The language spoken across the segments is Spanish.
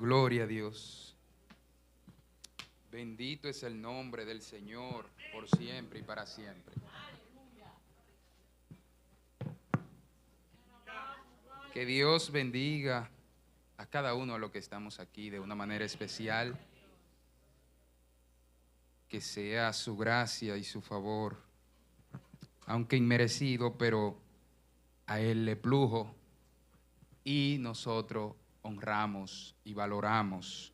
Gloria a Dios. Bendito es el nombre del Señor por siempre y para siempre. Que Dios bendiga a cada uno de los que estamos aquí de una manera especial. Que sea su gracia y su favor, aunque inmerecido, pero a Él le plujo y nosotros honramos y valoramos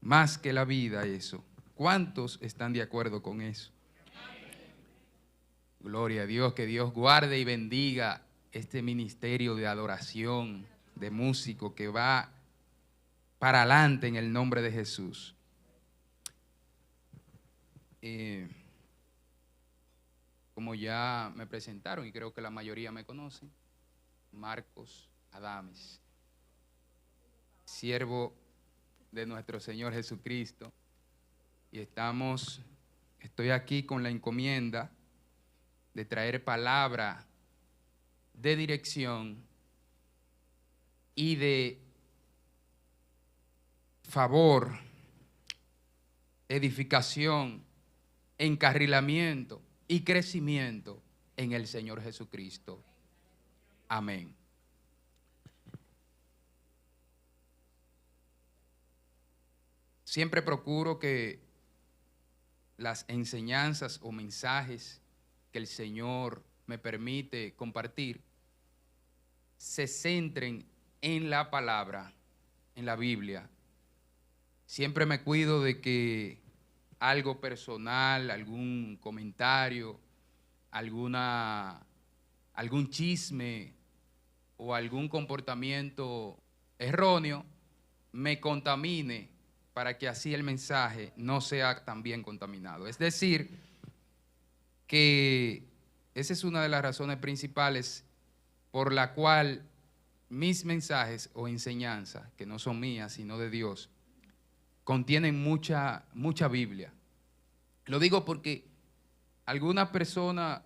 más que la vida eso. ¿Cuántos están de acuerdo con eso? Gloria a Dios, que Dios guarde y bendiga este ministerio de adoración, de músico que va para adelante en el nombre de Jesús. Como ya me presentaron y creo que la mayoría me conocen, Marcos Adames, siervo de nuestro Señor Jesucristo, y estoy aquí con la encomienda de traer palabra de dirección y de favor, edificación, encarrilamiento y crecimiento en el Señor Jesucristo. Amén. Siempre procuro que las enseñanzas o mensajes que el Señor me permite compartir se centren en la palabra, en la Biblia. Siempre me cuido de que algo personal, algún comentario, algún chisme o algún comportamiento erróneo me contamine, para que así el mensaje no sea tan bien contaminado. Es decir, que esa es una de las razones principales por la cual mis mensajes o enseñanzas, que no son mías sino de Dios, contienen mucha Biblia. Lo digo porque alguna persona,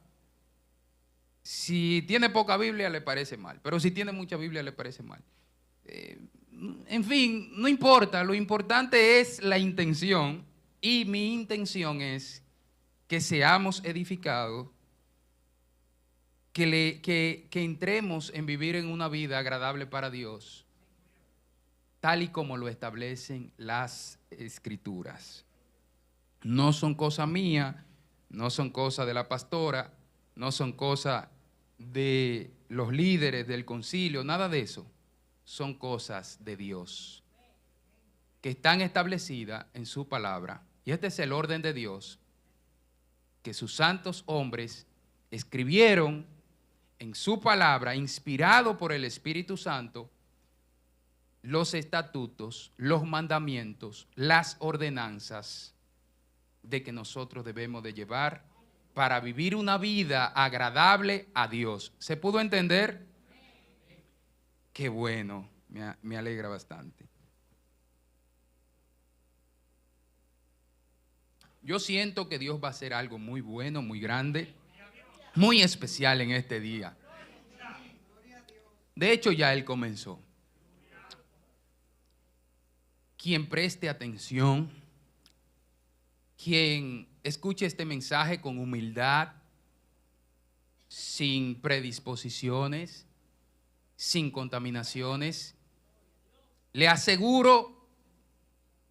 si tiene poca Biblia le parece mal, pero si tiene mucha Biblia le parece mal. En fin, no importa, lo importante es la intención, y mi intención es que seamos edificados, que entremos en vivir en una vida agradable para Dios, tal y como lo establecen las Escrituras. No son cosas mías, no son cosas de la pastora, no son cosas de los líderes del concilio, nada de eso. Son cosas de Dios, que están establecidas en su palabra. Y este es el orden de Dios, que sus santos hombres escribieron en su palabra, inspirado por el Espíritu Santo, los estatutos, los mandamientos, las ordenanzas de que nosotros debemos de llevar para vivir una vida agradable a Dios. ¿Se pudo entender? Qué bueno, me alegra bastante. Yo siento que Dios va a hacer algo muy bueno, muy grande, muy especial en este día. De hecho, ya Él comenzó. Quien preste atención, quien escuche este mensaje con humildad, sin predisposiciones, sin contaminaciones, le aseguro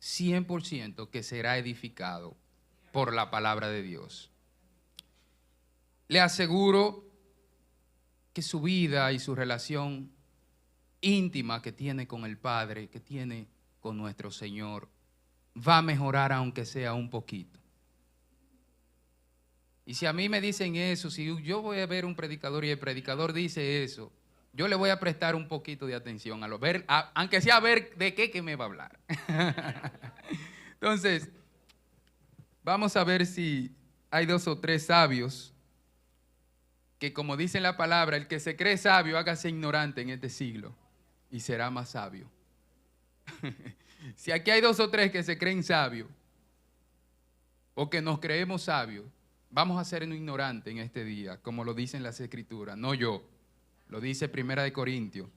100% que será edificado por la palabra de Dios. Le aseguro que su vida y su relación íntima que tiene con el Padre, que tiene con nuestro Señor, va a mejorar aunque sea un poquito. Y si a mí me dicen eso, si yo voy a ver un predicador y el predicador dice eso, yo le voy a prestar un poquito de atención aunque sea a ver de qué me va a hablar. Entonces, vamos a ver si hay 2 o 3 sabios que, como dice la palabra, el que se cree sabio, hágase ignorante en este siglo y será más sabio. Si aquí hay 2 o 3 que se creen sabios o que nos creemos sabios, vamos a ser ignorantes en este día, como lo dicen las Escrituras, no yo. Lo dice 1 Corintios.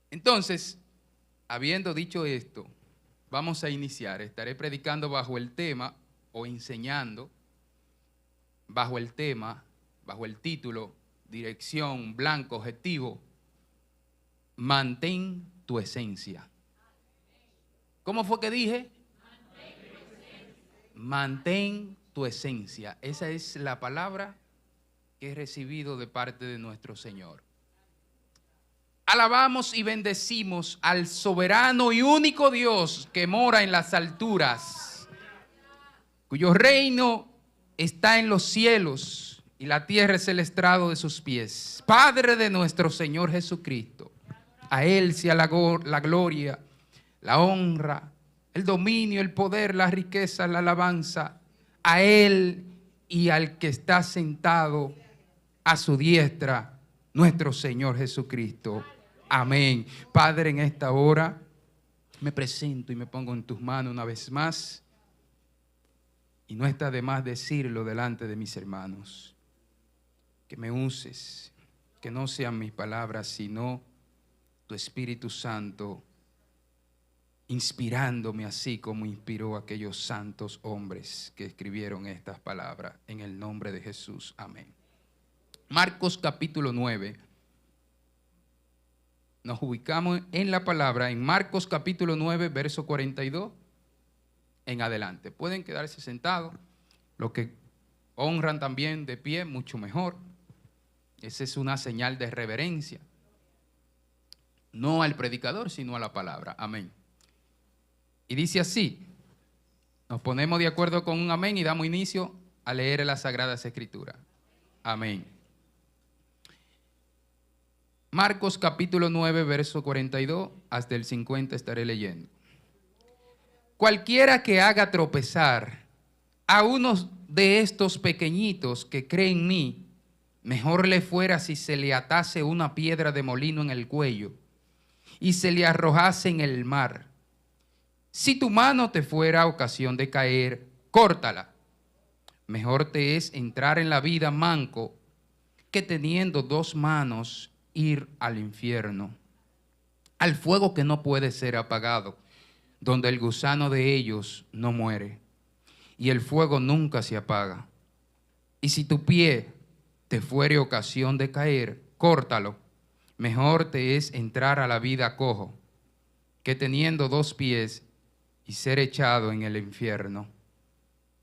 Entonces, habiendo dicho esto, vamos a iniciar. Estaré predicando bajo el tema o enseñando bajo el tema, bajo el título, dirección, blanco, objetivo, mantén tu esencia. ¿Cómo fue que dije? Mantén tu esencia. Esa es la palabra que he recibido de parte de nuestro Señor. Alabamos y bendecimos al soberano y único Dios que mora en las alturas, cuyo reino está en los cielos y la tierra es el estrado de sus pies. Padre de nuestro Señor Jesucristo, a Él sea la gloria, la honra, el dominio, el poder, la riqueza, la alabanza, a Él y al que está sentado a su diestra, nuestro Señor Jesucristo. Amén. Padre, en esta hora me presento y me pongo en tus manos una vez más. Y no está de más decirlo delante de mis hermanos. Que me uses, que no sean mis palabras, sino tu Espíritu Santo, inspirándome así como inspiró a aquellos santos hombres que escribieron estas palabras. En el nombre de Jesús. Amén. Marcos capítulo 9. Nos ubicamos en la palabra, en Marcos capítulo 9, verso 42 en adelante. Pueden quedarse sentados. Los que honran también de pie, mucho mejor. Esa es una señal de reverencia. No al predicador, sino a la palabra. Amén. Y dice así. Nos ponemos de acuerdo con un amén y damos inicio a leer las Sagradas Escrituras. Amén. Marcos capítulo 9, verso 42 hasta el 50 estaré leyendo. Cualquiera que haga tropezar a uno de estos pequeñitos que cree en mí, mejor le fuera si se le atase una piedra de molino en el cuello y se le arrojase en el mar. Si tu mano te fuera ocasión de caer, córtala. Mejor te es entrar en la vida manco que teniendo dos manos ir al infierno, al fuego que no puede ser apagado, donde el gusano de ellos no muere y el fuego nunca se apaga. Y si tu pie te fuere ocasión de caer, córtalo. Mejor te es entrar a la vida cojo que teniendo dos pies y ser echado en el infierno,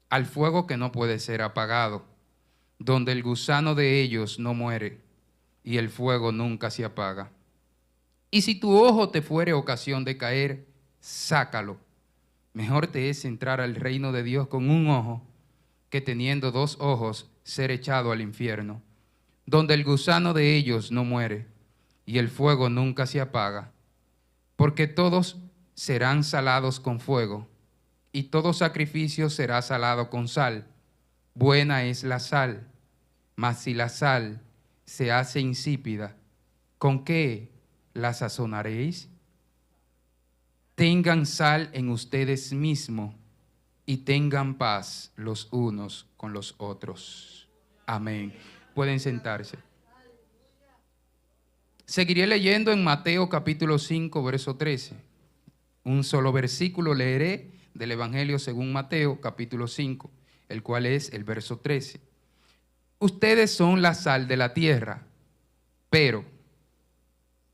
al fuego que no puede ser apagado, donde el gusano de ellos no muere y el fuego nunca se apaga. Y si tu ojo te fuere ocasión de caer, sácalo. Mejor te es entrar al reino de Dios con un ojo que teniendo dos ojos ser echado al infierno, donde el gusano de ellos no muere y el fuego nunca se apaga. Porque todos serán salados con fuego y todo sacrificio será salado con sal. Buena es la sal, mas si la sal se hace insípida, ¿con qué la sazonaréis? Tengan sal en ustedes mismos y tengan paz los unos con los otros. Amén. Pueden sentarse. Seguiré leyendo en Mateo capítulo 5, verso 13. Un solo versículo leeré del Evangelio según Mateo capítulo 5, el cual es el verso 13. Ustedes son la sal de la tierra, pero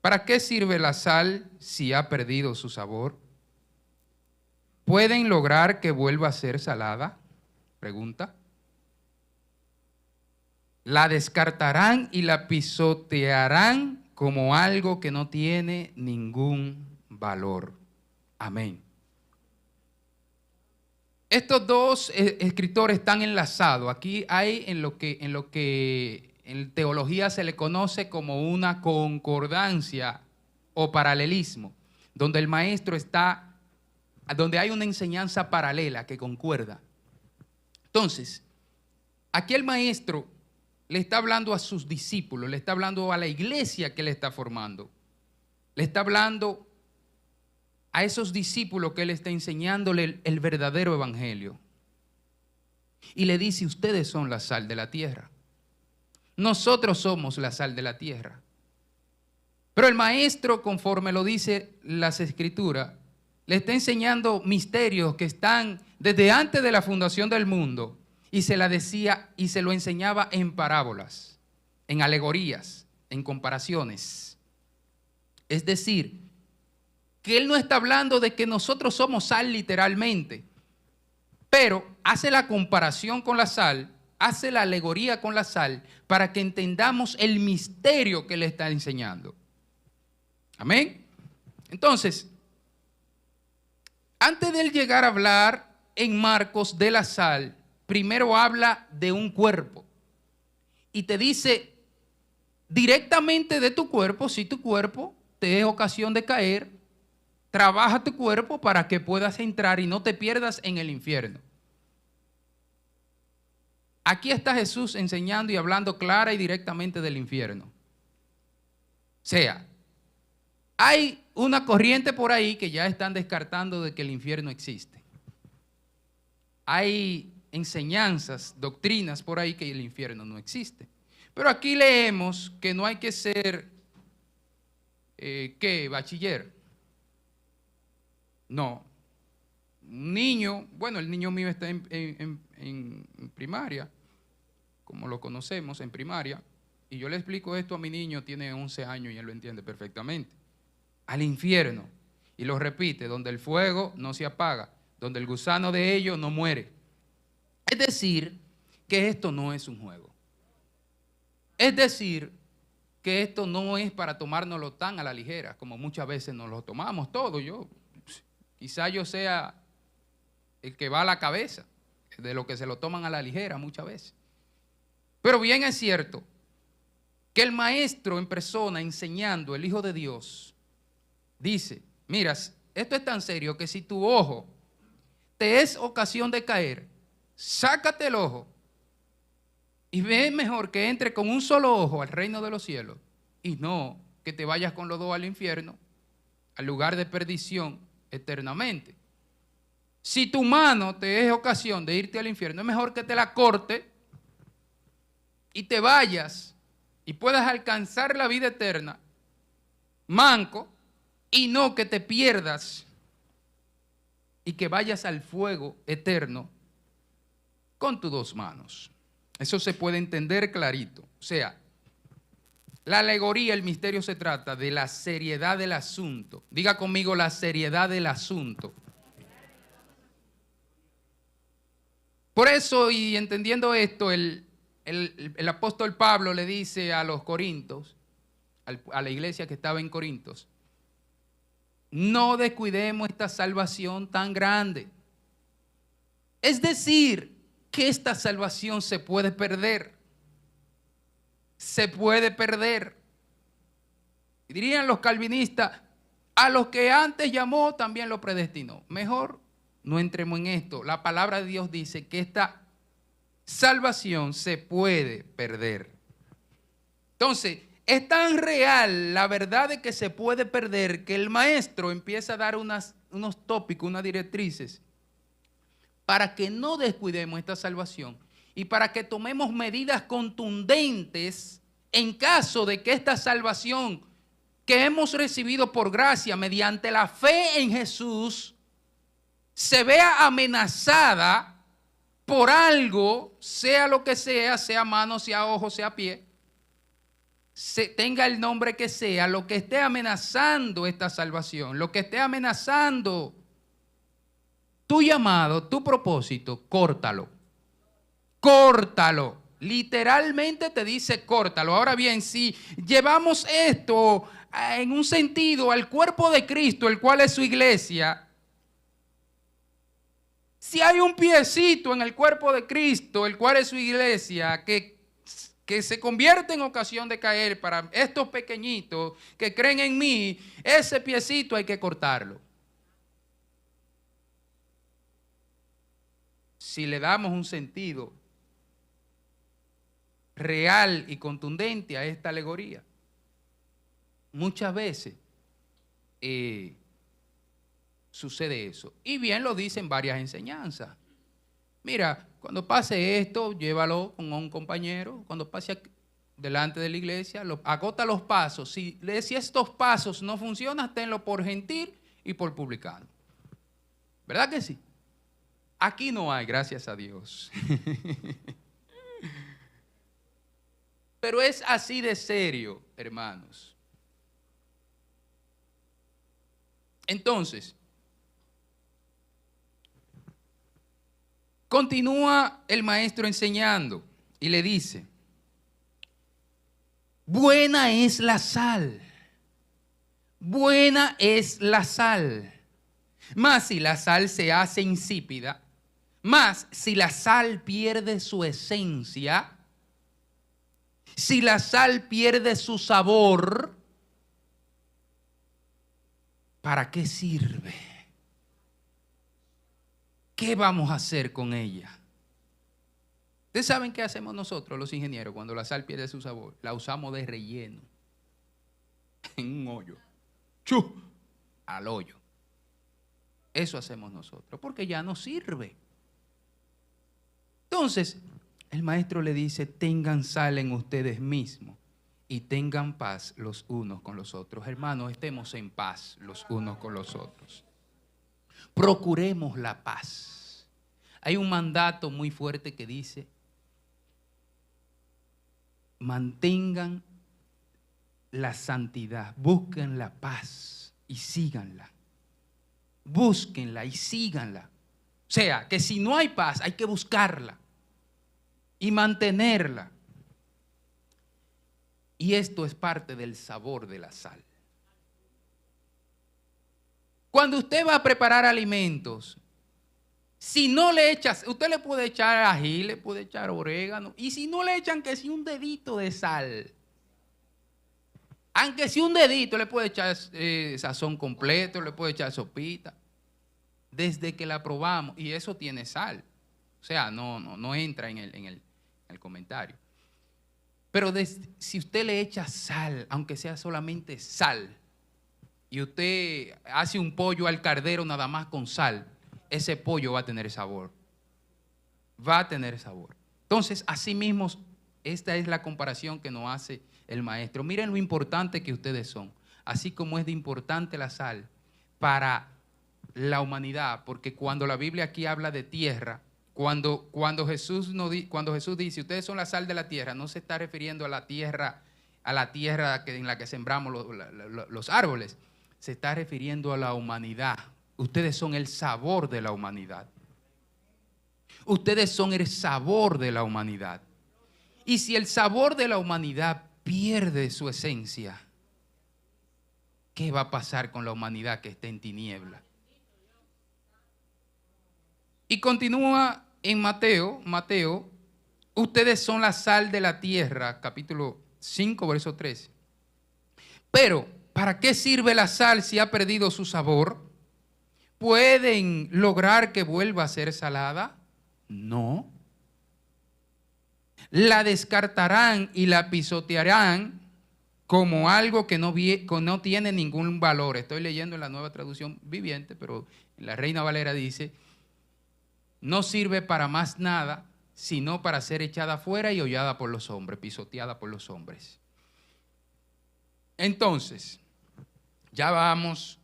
¿para qué sirve la sal si ha perdido su sabor? ¿Pueden lograr que vuelva a ser salada? Pregunta. La descartarán y la pisotearán como algo que no tiene ningún valor. Amén. Estos dos escritores están enlazados. Aquí hay en lo que en teología se le conoce como una concordancia o paralelismo, donde el maestro está, donde hay una enseñanza paralela que concuerda. Entonces, aquí el maestro le está hablando a sus discípulos, le está hablando a la iglesia que le está formando, le está hablando a esos discípulos que él está enseñándole el verdadero evangelio. Y le dice, ustedes son la sal de la tierra. Nosotros somos la sal de la tierra. Pero el maestro, conforme lo dice las Escrituras, le está enseñando misterios que están desde antes de la fundación del mundo, y se la decía y se lo enseñaba en parábolas, en alegorías, en comparaciones. Es decir, que él no está hablando de que nosotros somos sal literalmente, pero hace la comparación con la sal, hace la alegoría con la sal, para que entendamos el misterio que le está enseñando. Amén. Entonces, antes de él llegar a hablar en Marcos de la sal, primero habla de un cuerpo y te dice directamente de tu cuerpo. Si tu cuerpo te es ocasión de caer, trabaja tu cuerpo para que puedas entrar y no te pierdas en el infierno. Aquí está Jesús enseñando y hablando clara y directamente del infierno. O sea, hay una corriente por ahí que ya están descartando de que el infierno existe. Hay enseñanzas, doctrinas por ahí que el infierno no existe. Pero aquí leemos que no hay que ser, ¿qué? Bachiller. No. Un niño, bueno, el niño mío está en primaria, como lo conocemos, en primaria, y yo le explico esto a mi niño, tiene 11 años y él lo entiende perfectamente. Al infierno, y lo repite, donde el fuego no se apaga, donde el gusano de ellos no muere. Es decir, que esto no es un juego. Es decir, que esto no es para tomárnoslo tan a la ligera, como muchas veces nos lo tomamos todo. Quizá yo sea el que va a la cabeza de lo que se lo toman a la ligera muchas veces. Pero bien es cierto que el maestro en persona enseñando, el Hijo de Dios, dice, mira, esto es tan serio que si tu ojo te es ocasión de caer, sácate el ojo y ve mejor que entre con un solo ojo al reino de los cielos y no que te vayas con los dos al infierno, al lugar de perdición eternamente. Si tu mano te es ocasión de irte al infierno, es mejor que te la corte y te vayas y puedas alcanzar la vida eterna manco, y no que te pierdas y que vayas al fuego eterno con tus dos manos. Eso se puede entender clarito. O sea, la alegoría, el misterio se trata de la seriedad del asunto. Diga conmigo la seriedad del asunto. Por eso, y entendiendo esto, el apóstol Pablo le dice a los corintios, a la iglesia que estaba en Corintios, no descuidemos esta salvación tan grande. Es decir, que esta salvación se puede perder. Se puede perder. Y dirían los calvinistas, a los que antes llamó también lo predestinó. Mejor no entremos en esto. La palabra de Dios dice que esta salvación se puede perder. Entonces, es tan real la verdad de que se puede perder que el maestro empieza a dar unos tópicos, unas directrices para que no descuidemos esta salvación y para que tomemos medidas contundentes en caso de que esta salvación que hemos recibido por gracia mediante la fe en Jesús se vea amenazada por algo, sea lo que sea mano, sea ojo, sea pie, tenga el nombre que sea, lo que esté amenazando esta salvación, lo que esté amenazando tu llamado, tu propósito, córtalo. Córtalo. Literalmente te dice córtalo. Ahora bien, si llevamos esto en un sentido al cuerpo de Cristo, el cual es su iglesia, si hay un piecito en el cuerpo de Cristo, el cual es su iglesia, que se convierte en ocasión de caer para estos pequeñitos que creen en mí, ese piecito hay que cortarlo. Si le damos un sentido real y contundente a esta alegoría, muchas veces sucede eso. Y bien lo dicen varias enseñanzas. Mira, cuando pase esto, llévalo con un compañero. Cuando pase aquí, delante de la iglesia, agota los pasos. Si estos pasos no funcionan, tenlo por gentil y por publicano. ¿Verdad que sí? Aquí no hay, gracias a Dios. Pero es así de serio, hermanos. Entonces, continúa el maestro enseñando y le dice: buena es la sal, buena es la sal. Mas si la sal se hace insípida, mas si la sal pierde su esencia, si la sal pierde su sabor, ¿para qué sirve? ¿Qué vamos a hacer con ella? Ustedes saben qué hacemos nosotros los ingenieros cuando la sal pierde su sabor. La usamos de relleno en un hoyo. ¡Chu! Al hoyo. Eso hacemos nosotros porque ya no sirve. Entonces, el maestro le dice: tengan sal en ustedes mismos y tengan paz los unos con los otros. Hermanos, estemos en paz los unos con los otros. Procuremos la paz. Hay un mandato muy fuerte que dice: mantengan la santidad, busquen la paz y síganla. Búsquenla y síganla. O sea, que si no hay paz, hay que buscarla y mantenerla. Y esto es parte del sabor de la sal. Cuando usted va a preparar alimentos, si no le echas, usted le puede echar ají, le puede echar orégano, y si no le echan que si un dedito de sal, aunque si un dedito, le puede echar sazón completo, le puede echar sopita, desde que la probamos, y eso tiene sal, o sea, no entra en el comentario. Pero si usted le echa sal, aunque sea solamente sal, y usted hace un pollo al cardero nada más con sal, ese pollo va a tener sabor. Va a tener sabor. Entonces, así mismo, esta es la comparación que nos hace el maestro. Miren lo importante que ustedes son, así como es de importante la sal para la humanidad, porque cuando la Biblia aquí habla de tierra, cuando Jesús dice, ustedes son la sal de la tierra, no se está refiriendo a la tierra en la que sembramos los árboles, se está refiriendo a la humanidad. Ustedes son el sabor de la humanidad. Ustedes son el sabor de la humanidad. Y si el sabor de la humanidad pierde su esencia, ¿qué va a pasar con la humanidad que está en tiniebla? Y continúa en Mateo, ustedes son la sal de la tierra, capítulo 5, verso 13. Pero, ¿para qué sirve la sal si ha perdido su sabor? ¿Pueden lograr que vuelva a ser salada? No. La descartarán y la pisotearán como algo que no tiene ningún valor. Estoy leyendo en la Nueva Traducción Viviente, pero en la Reina Valera dice: no sirve para más nada, sino para ser echada fuera y hollada por los hombres, pisoteada por los hombres. Entonces, ya vamos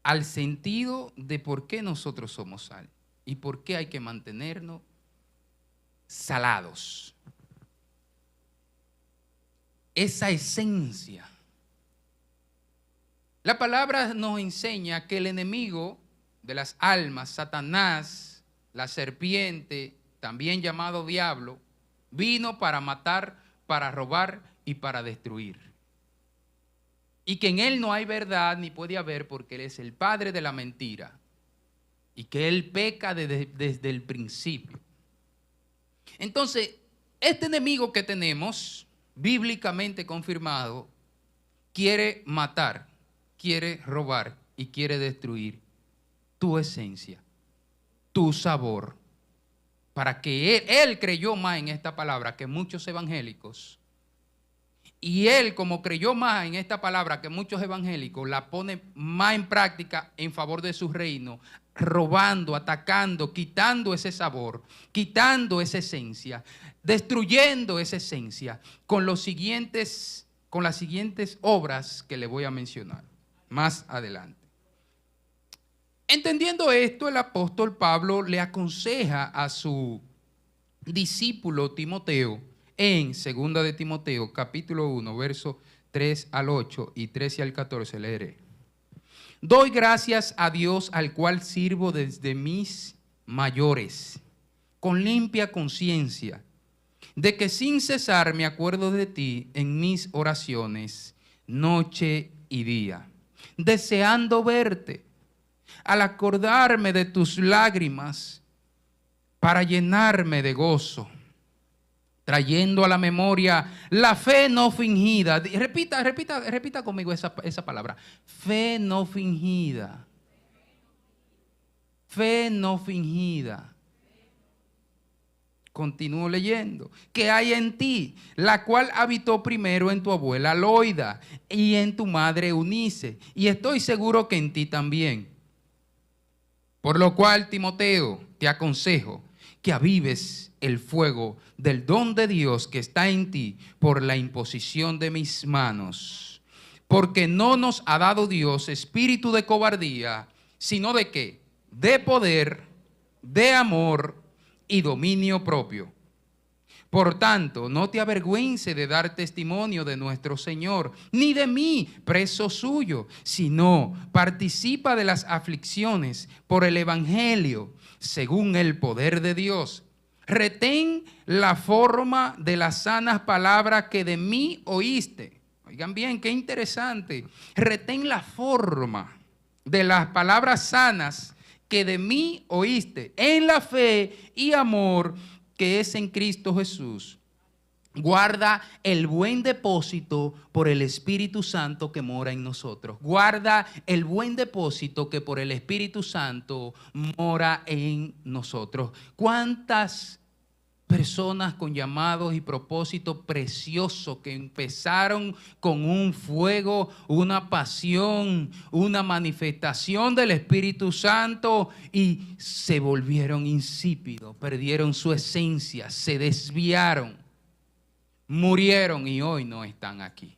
al sentido de por qué nosotros somos sal y por qué hay que mantenernos salados. Esa esencia. La palabra nos enseña que el enemigo de las almas, Satanás, la serpiente, también llamado diablo, vino para matar, para robar y para destruir. Y que en él no hay verdad ni puede haber, porque él es el padre de la mentira y que él peca desde el principio. Entonces, este enemigo que tenemos, bíblicamente confirmado, quiere matar, quiere robar y quiere destruir tu esencia, tu sabor, para que él creyó más en esta palabra que muchos evangélicos. Y él, como creyó más en esta palabra que muchos evangélicos, la pone más en práctica en favor de su reino, robando, atacando, quitando ese sabor, quitando esa esencia, destruyendo esa esencia con las siguientes obras que le voy a mencionar más adelante. Entendiendo esto, el apóstol Pablo le aconseja a su discípulo Timoteo en 2 de Timoteo, capítulo 1, versos 3 al 8 y 13 al 14, leeré. Doy gracias a Dios, al cual sirvo desde mis mayores, con limpia conciencia, de que sin cesar me acuerdo de ti en mis oraciones, noche y día, deseando verte, al acordarme de tus lágrimas, para llenarme de gozo, trayendo a la memoria la fe no fingida. Repita conmigo esa palabra. Fe no fingida. Fe no fingida. Continúo leyendo. Que hay en ti, la cual habitó primero en tu abuela Loida y en tu madre Eunice, y estoy seguro que en ti también. Por lo cual, Timoteo, te aconsejo que avives el fuego del don de Dios que está en ti por la imposición de mis manos. Porque no nos ha dado Dios espíritu de cobardía, sino de ¿qué? De poder, de amor y dominio propio. Por tanto, no te avergüences de dar testimonio de nuestro Señor, ni de mí, preso suyo, sino participa de las aflicciones por el Evangelio, según el poder de Dios. Retén la forma de las sanas palabras que de mí oíste. Oigan bien, qué interesante. Retén la forma de las palabras sanas que de mí oíste, en la fe y amor que es en Cristo Jesús. Guarda el buen depósito por el Espíritu Santo que mora en nosotros. Guarda el buen depósito que por el Espíritu Santo mora en nosotros. ¿Cuántas personas con llamados y propósitos preciosos que empezaron con un fuego, una pasión, una manifestación del Espíritu Santo y se volvieron insípidos, perdieron su esencia, se desviaron, murieron y hoy no están aquí?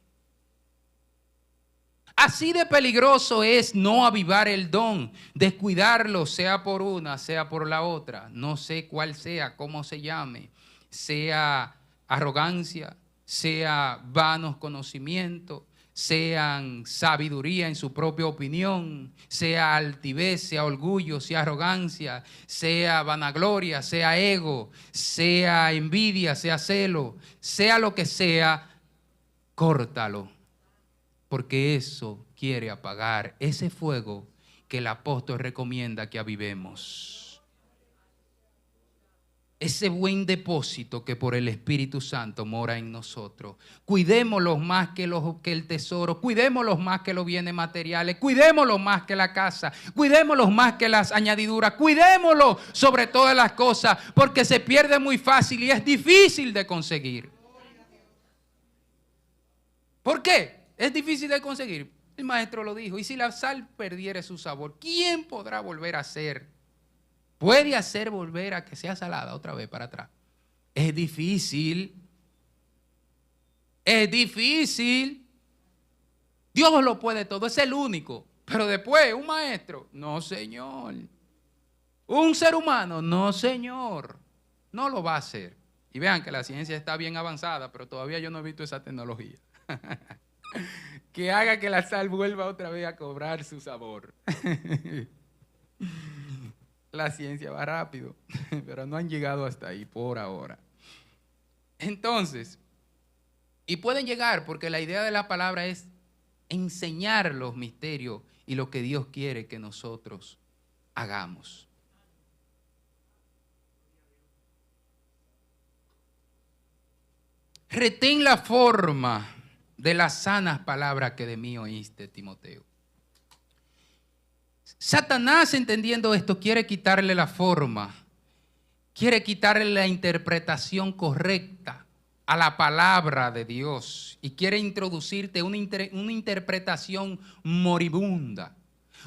Así de peligroso es no avivar el don, descuidarlo, sea por una, sea por la otra. No sé cuál sea, cómo se llame, sea arrogancia, sea vanos conocimientos, sean sabiduría en su propia opinión, sea altivez, sea orgullo, sea arrogancia, sea vanagloria, sea ego, sea envidia, sea celo, sea lo que sea, córtalo. Porque eso quiere apagar ese fuego que el apóstol recomienda que avivemos. Ese buen depósito que por el Espíritu Santo mora en nosotros. Cuidémoslo más que el tesoro, cuidémoslo más que los bienes materiales, cuidémoslo más que la casa, cuidémoslo más que las añadiduras, cuidémoslo sobre todas las cosas, porque se pierde muy fácil y es difícil de conseguir. ¿Por qué? Es difícil de conseguir. El maestro lo dijo. Y si la sal perdiere su sabor, ¿quién podrá volver a ser? Puede hacer volver a que sea salada otra vez para atrás. Es difícil. Es difícil. Dios lo puede todo. Es el único. Pero después, un maestro. No, señor. Un ser humano. No, señor. No lo va a hacer. Y vean que la ciencia está bien avanzada, pero todavía yo no he visto esa tecnología. Que haga que la sal vuelva otra vez a cobrar su sabor. La ciencia va rápido, pero no han llegado hasta ahí por ahora. Entonces, y pueden llegar porque la idea de la palabra es enseñar los misterios y lo que Dios quiere que nosotros hagamos. Retén la forma de las sanas palabras que de mí oíste, Timoteo. Satanás, entendiendo esto, quiere quitarle la forma, quiere quitarle la interpretación correcta a la palabra de Dios y quiere introducirte una interpretación moribunda,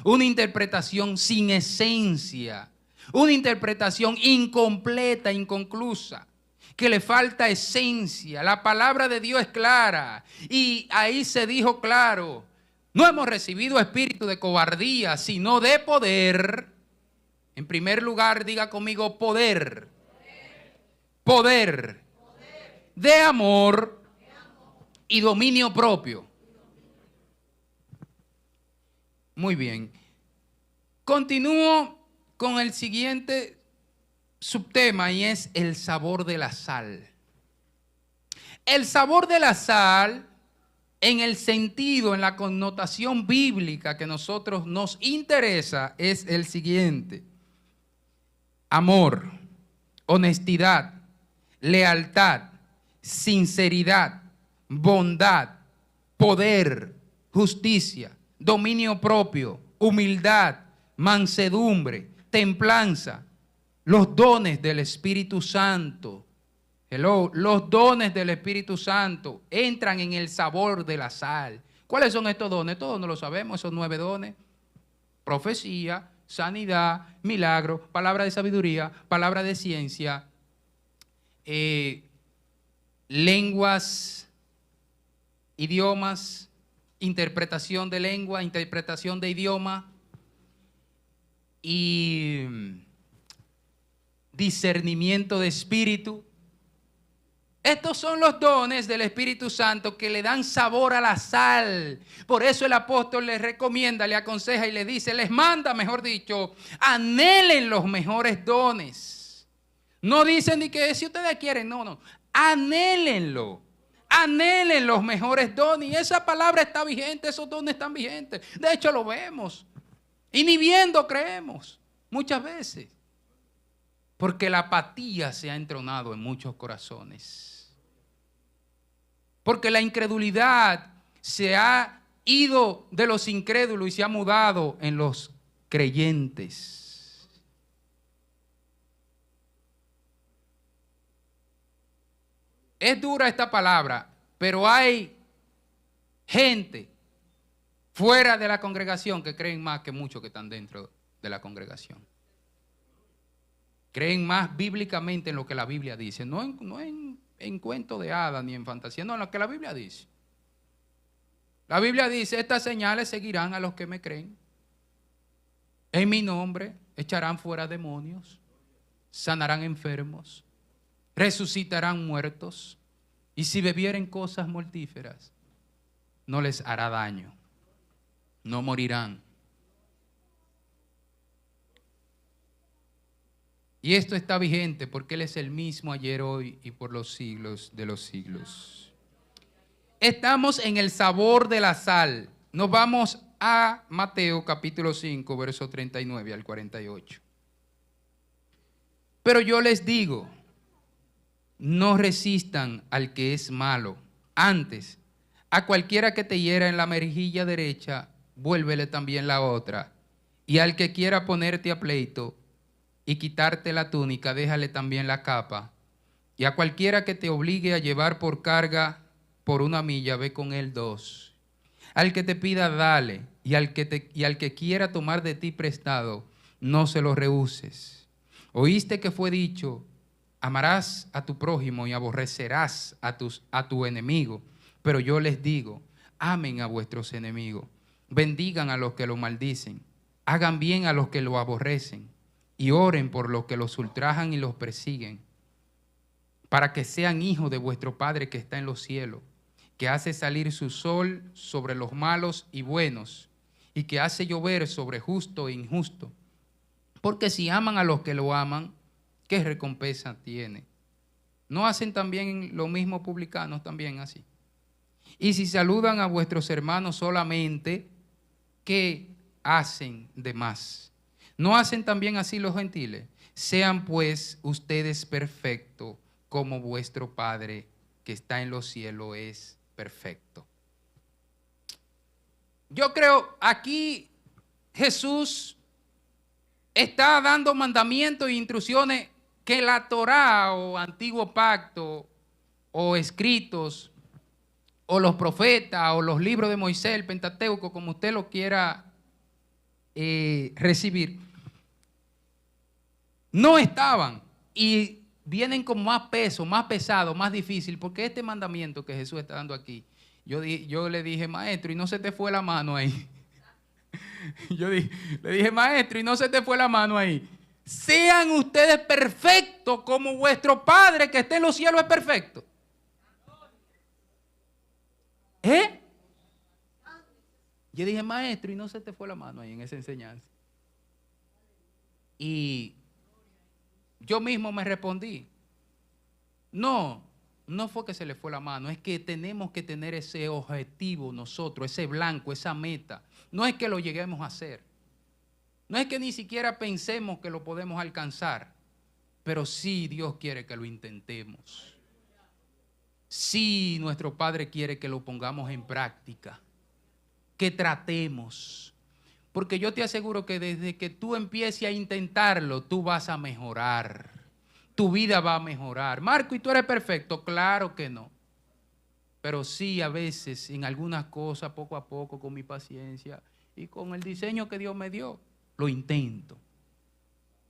una interpretación sin esencia, una interpretación incompleta, inconclusa, que le falta esencia. La palabra de Dios es clara y ahí se dijo claro: no hemos recibido espíritu de cobardía, sino de poder. En primer lugar, diga conmigo: poder. Poder. De amor y dominio propio. Muy bien. Continúo con el siguiente subtema y es el sabor de la sal. El sabor de la sal, en el sentido, en la connotación bíblica que nosotros nos interesa, es el siguiente: amor, honestidad, lealtad, sinceridad, bondad, poder, justicia, dominio propio, humildad, mansedumbre, templanza, los dones del Espíritu Santo. Hello, los dones del Espíritu Santo entran en el sabor de la sal. ¿Cuáles son estos dones? Todos no lo sabemos, esos 9 dones: profecía, sanidad, milagro, palabra de sabiduría, palabra de ciencia, lenguas, idiomas, interpretación de lengua, interpretación de idioma y discernimiento de espíritu. Estos son los dones del Espíritu Santo que le dan sabor a la sal. Por eso el apóstol les recomienda, le aconseja y le dice, les manda, mejor dicho, anhelen los mejores dones. No dicen ni que si ustedes quieren, no, anhélenlo. Anhelen los mejores dones. Y esa palabra está vigente, esos dones están vigentes. De hecho lo vemos. Y ni viendo creemos muchas veces. Porque la apatía se ha entronado en muchos corazones. Porque la incredulidad se ha ido de los incrédulos y se ha mudado en los creyentes. Es dura esta palabra, pero hay gente fuera de la congregación que creen más que muchos que están dentro de la congregación. Creen más bíblicamente en lo que la Biblia dice, no en cuento de hadas ni en fantasía, no, en lo que la Biblia dice. La Biblia dice, estas señales seguirán a los que me creen. En mi nombre echarán fuera demonios, sanarán enfermos, resucitarán muertos, y si bebieren cosas mortíferas, no les hará daño, no morirán. Y esto está vigente porque Él es el mismo ayer, hoy y por los siglos de los siglos. Estamos en el sabor de la sal. Nos vamos a Mateo capítulo 5, verso 39 al 48. Pero yo les digo, no resistan al que es malo. Antes, a cualquiera que te hiera en la mejilla derecha, vuélvele también la otra. Y al que quiera ponerte a pleito y quitarte la túnica, déjale también la capa. Y a cualquiera que te obligue a llevar por carga por 1 milla, ve con él 2. Al que te pida, dale, y al que quiera tomar de ti prestado, no se lo rehuses. Oíste que fue dicho, amarás a tu prójimo y aborrecerás a tu enemigo. Pero yo les digo, amen a vuestros enemigos, bendigan a los que lo maldicen, hagan bien a los que lo aborrecen, y oren por los que los ultrajan y los persiguen, para que sean hijos de vuestro Padre que está en los cielos, que hace salir su sol sobre los malos y buenos, y que hace llover sobre justo e injusto. Porque si aman a los que lo aman, ¿qué recompensa tiene? ¿No hacen también lo mismo publicanos también así? Y si saludan a vuestros hermanos solamente, ¿qué hacen de más? ¿No hacen también así los gentiles? Sean pues ustedes perfectos, como vuestro Padre que está en los cielos es perfecto. Yo creo aquí Jesús está dando mandamientos e instrucciones que la Torá o antiguo pacto o escritos o los profetas o los libros de Moisés, el Pentateuco, como usted lo quiera recibir, no estaban y vienen con más peso, más pesado, más difícil, porque este mandamiento que Jesús está dando aquí, yo le dije, maestro, y no se te fue la mano ahí. Le dije, maestro, y no se te fue la mano ahí. Sean ustedes perfectos como vuestro Padre que está en los cielos es perfecto. Yo dije, maestro, y no se te fue la mano ahí en esa enseñanza. Y yo mismo me respondí, no fue que se le fue la mano, es que tenemos que tener ese objetivo nosotros, ese blanco, esa meta. No es que lo lleguemos a hacer, no es que ni siquiera pensemos que lo podemos alcanzar, pero sí Dios quiere que lo intentemos. Sí, nuestro Padre quiere que lo pongamos en práctica, que tratemos. Porque yo te aseguro que desde que tú empieces a intentarlo, tú vas a mejorar. Tu vida va a mejorar. Marco, ¿y tú eres perfecto? Claro que no. Pero sí, a veces, en algunas cosas, poco a poco, con mi paciencia y con el diseño que Dios me dio, lo intento.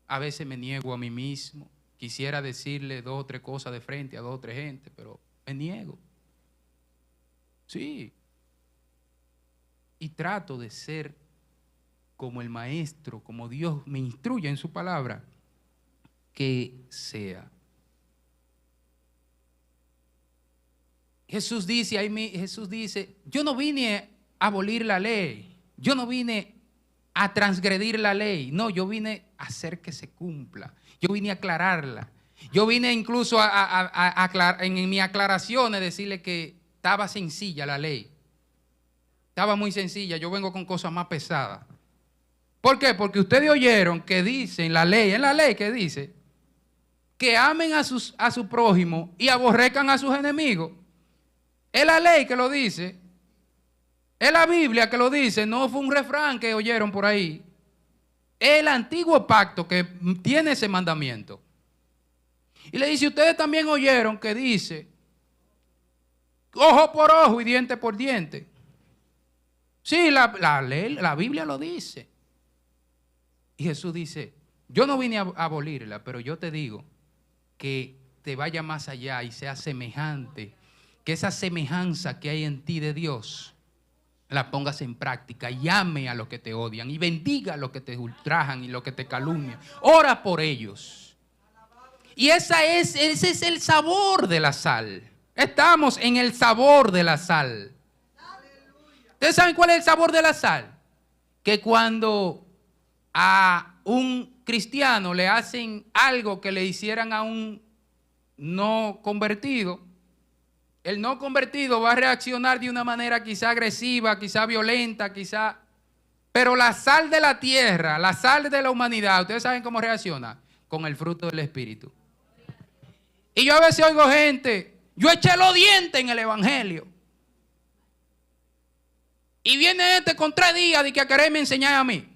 A veces me niego a mí mismo. Quisiera decirle 2 o 3 cosas de frente a 2 o 3 gente, pero me niego. Sí. Y trato de ser como el maestro, como Dios me instruye en su palabra, que sea. Jesús dice, yo no vine a abolir la ley, yo no vine a transgredir la ley, no, yo vine a hacer que se cumpla, yo vine a aclararla. Yo vine incluso en mi aclaración a decirle que estaba sencilla la ley. Estaba muy sencilla, yo vengo con cosas más pesadas. ¿Por qué? Porque ustedes oyeron que dice en la ley que dice que amen a su prójimo y aborrezcan a sus enemigos. Es la ley que lo dice, es la Biblia que lo dice, no fue un refrán que oyeron por ahí. Es el antiguo pacto que tiene ese mandamiento. Y le dice, ustedes también oyeron que dice ojo por ojo y diente por diente. Sí, la ley, la Biblia lo dice. Y Jesús dice, yo no vine a abolirla, pero yo te digo que te vaya más allá y sea semejante, que esa semejanza que hay en ti de Dios la pongas en práctica y ame a los que te odian y bendiga a los que te ultrajan y los que te calumnian. Ora por ellos. Y ese es el sabor de la sal. Estamos en el sabor de la sal. ¿Ustedes saben cuál es el sabor de la sal? Que cuando a un cristiano le hacen algo que le hicieran a un no convertido, el no convertido va a reaccionar de una manera quizá agresiva, quizá violenta, quizá... Pero la sal de la tierra, la sal de la humanidad, ¿ustedes saben cómo reacciona? Con el fruto del Espíritu. Y yo a veces oigo gente, yo eché los dientes en el evangelio. Y viene este con 3 días de que a quererme enseñar a mí.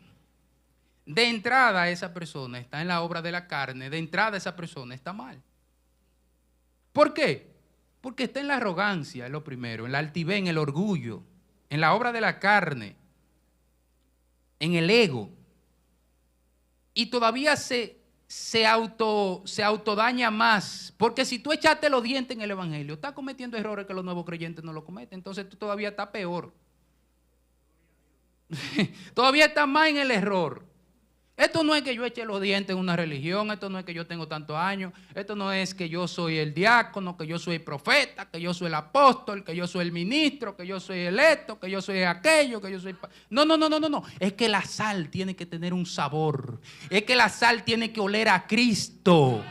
De entrada esa persona está en la obra de la carne, de entrada esa persona está mal. ¿Por qué? Porque está en la arrogancia, es lo primero, en la altivez, en el orgullo, en la obra de la carne, en el ego. Y todavía se autodaña más, porque si tú echaste los dientes en el evangelio, estás cometiendo errores que los nuevos creyentes no lo cometen, entonces tú todavía estás peor. Todavía estás más en el error. Esto no es que yo eche los dientes en una religión, esto no es que yo tengo tantos años, esto no es que yo soy el diácono, que yo soy el profeta, que yo soy el apóstol, que yo soy el ministro, que yo soy el esto, que yo soy aquello, que yo soy... No. Es que la sal tiene que tener un sabor. Es que la sal tiene que oler a Cristo.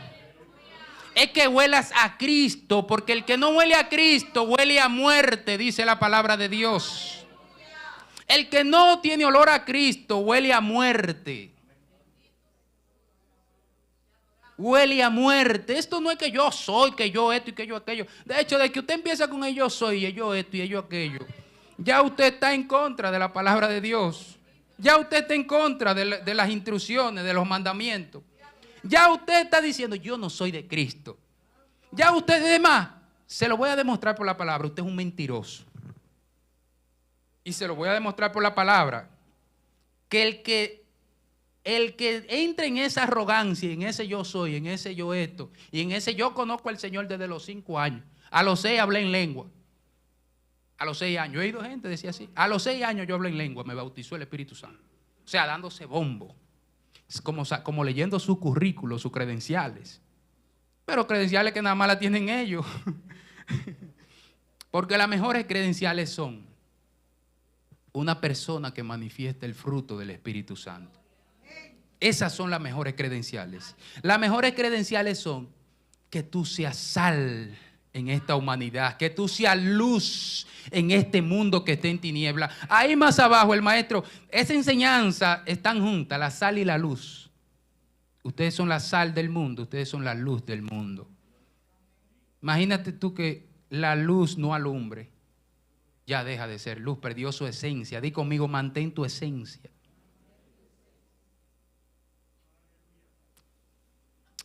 Es que huelas a Cristo, porque el que no huele a Cristo huele a muerte, dice la palabra de Dios. El que no tiene olor a Cristo huele a muerte. Huele a muerte. Esto no es que yo soy, que yo esto y que yo aquello. De hecho, de que usted empieza con el yo soy, y yo esto y yo aquello, ya usted está en contra de la palabra de Dios. Ya usted está en contra de las instrucciones, de los mandamientos. Ya usted está diciendo, yo no soy de Cristo. Ya usted, además, se lo voy a demostrar por la palabra, usted es un mentiroso. Y se lo voy a demostrar por la palabra. que el que entre en esa arrogancia, en ese yo soy, en ese yo esto, y en ese yo conozco al Señor desde los 5 años. A los 6 hablé en lengua. A los 6 años. Yo he oído gente decir así. A los 6 años yo hablé en lengua, me bautizó el Espíritu Santo. O sea, dándose bombo. Es como leyendo su currículo, sus credenciales. Pero credenciales que nada más la tienen ellos. Porque las mejores credenciales son una persona que manifiesta el fruto del Espíritu Santo. Esas son las mejores credenciales. Las mejores credenciales son que tú seas sal en esta humanidad, que tú seas luz en este mundo que está en tiniebla. Ahí más abajo el maestro, esa enseñanza están juntas, la sal y la luz. Ustedes son la sal del mundo, ustedes son la luz del mundo. Imagínate tú que la luz no alumbre, ya deja de ser luz, perdió su esencia. Di conmigo, mantén tu esencia.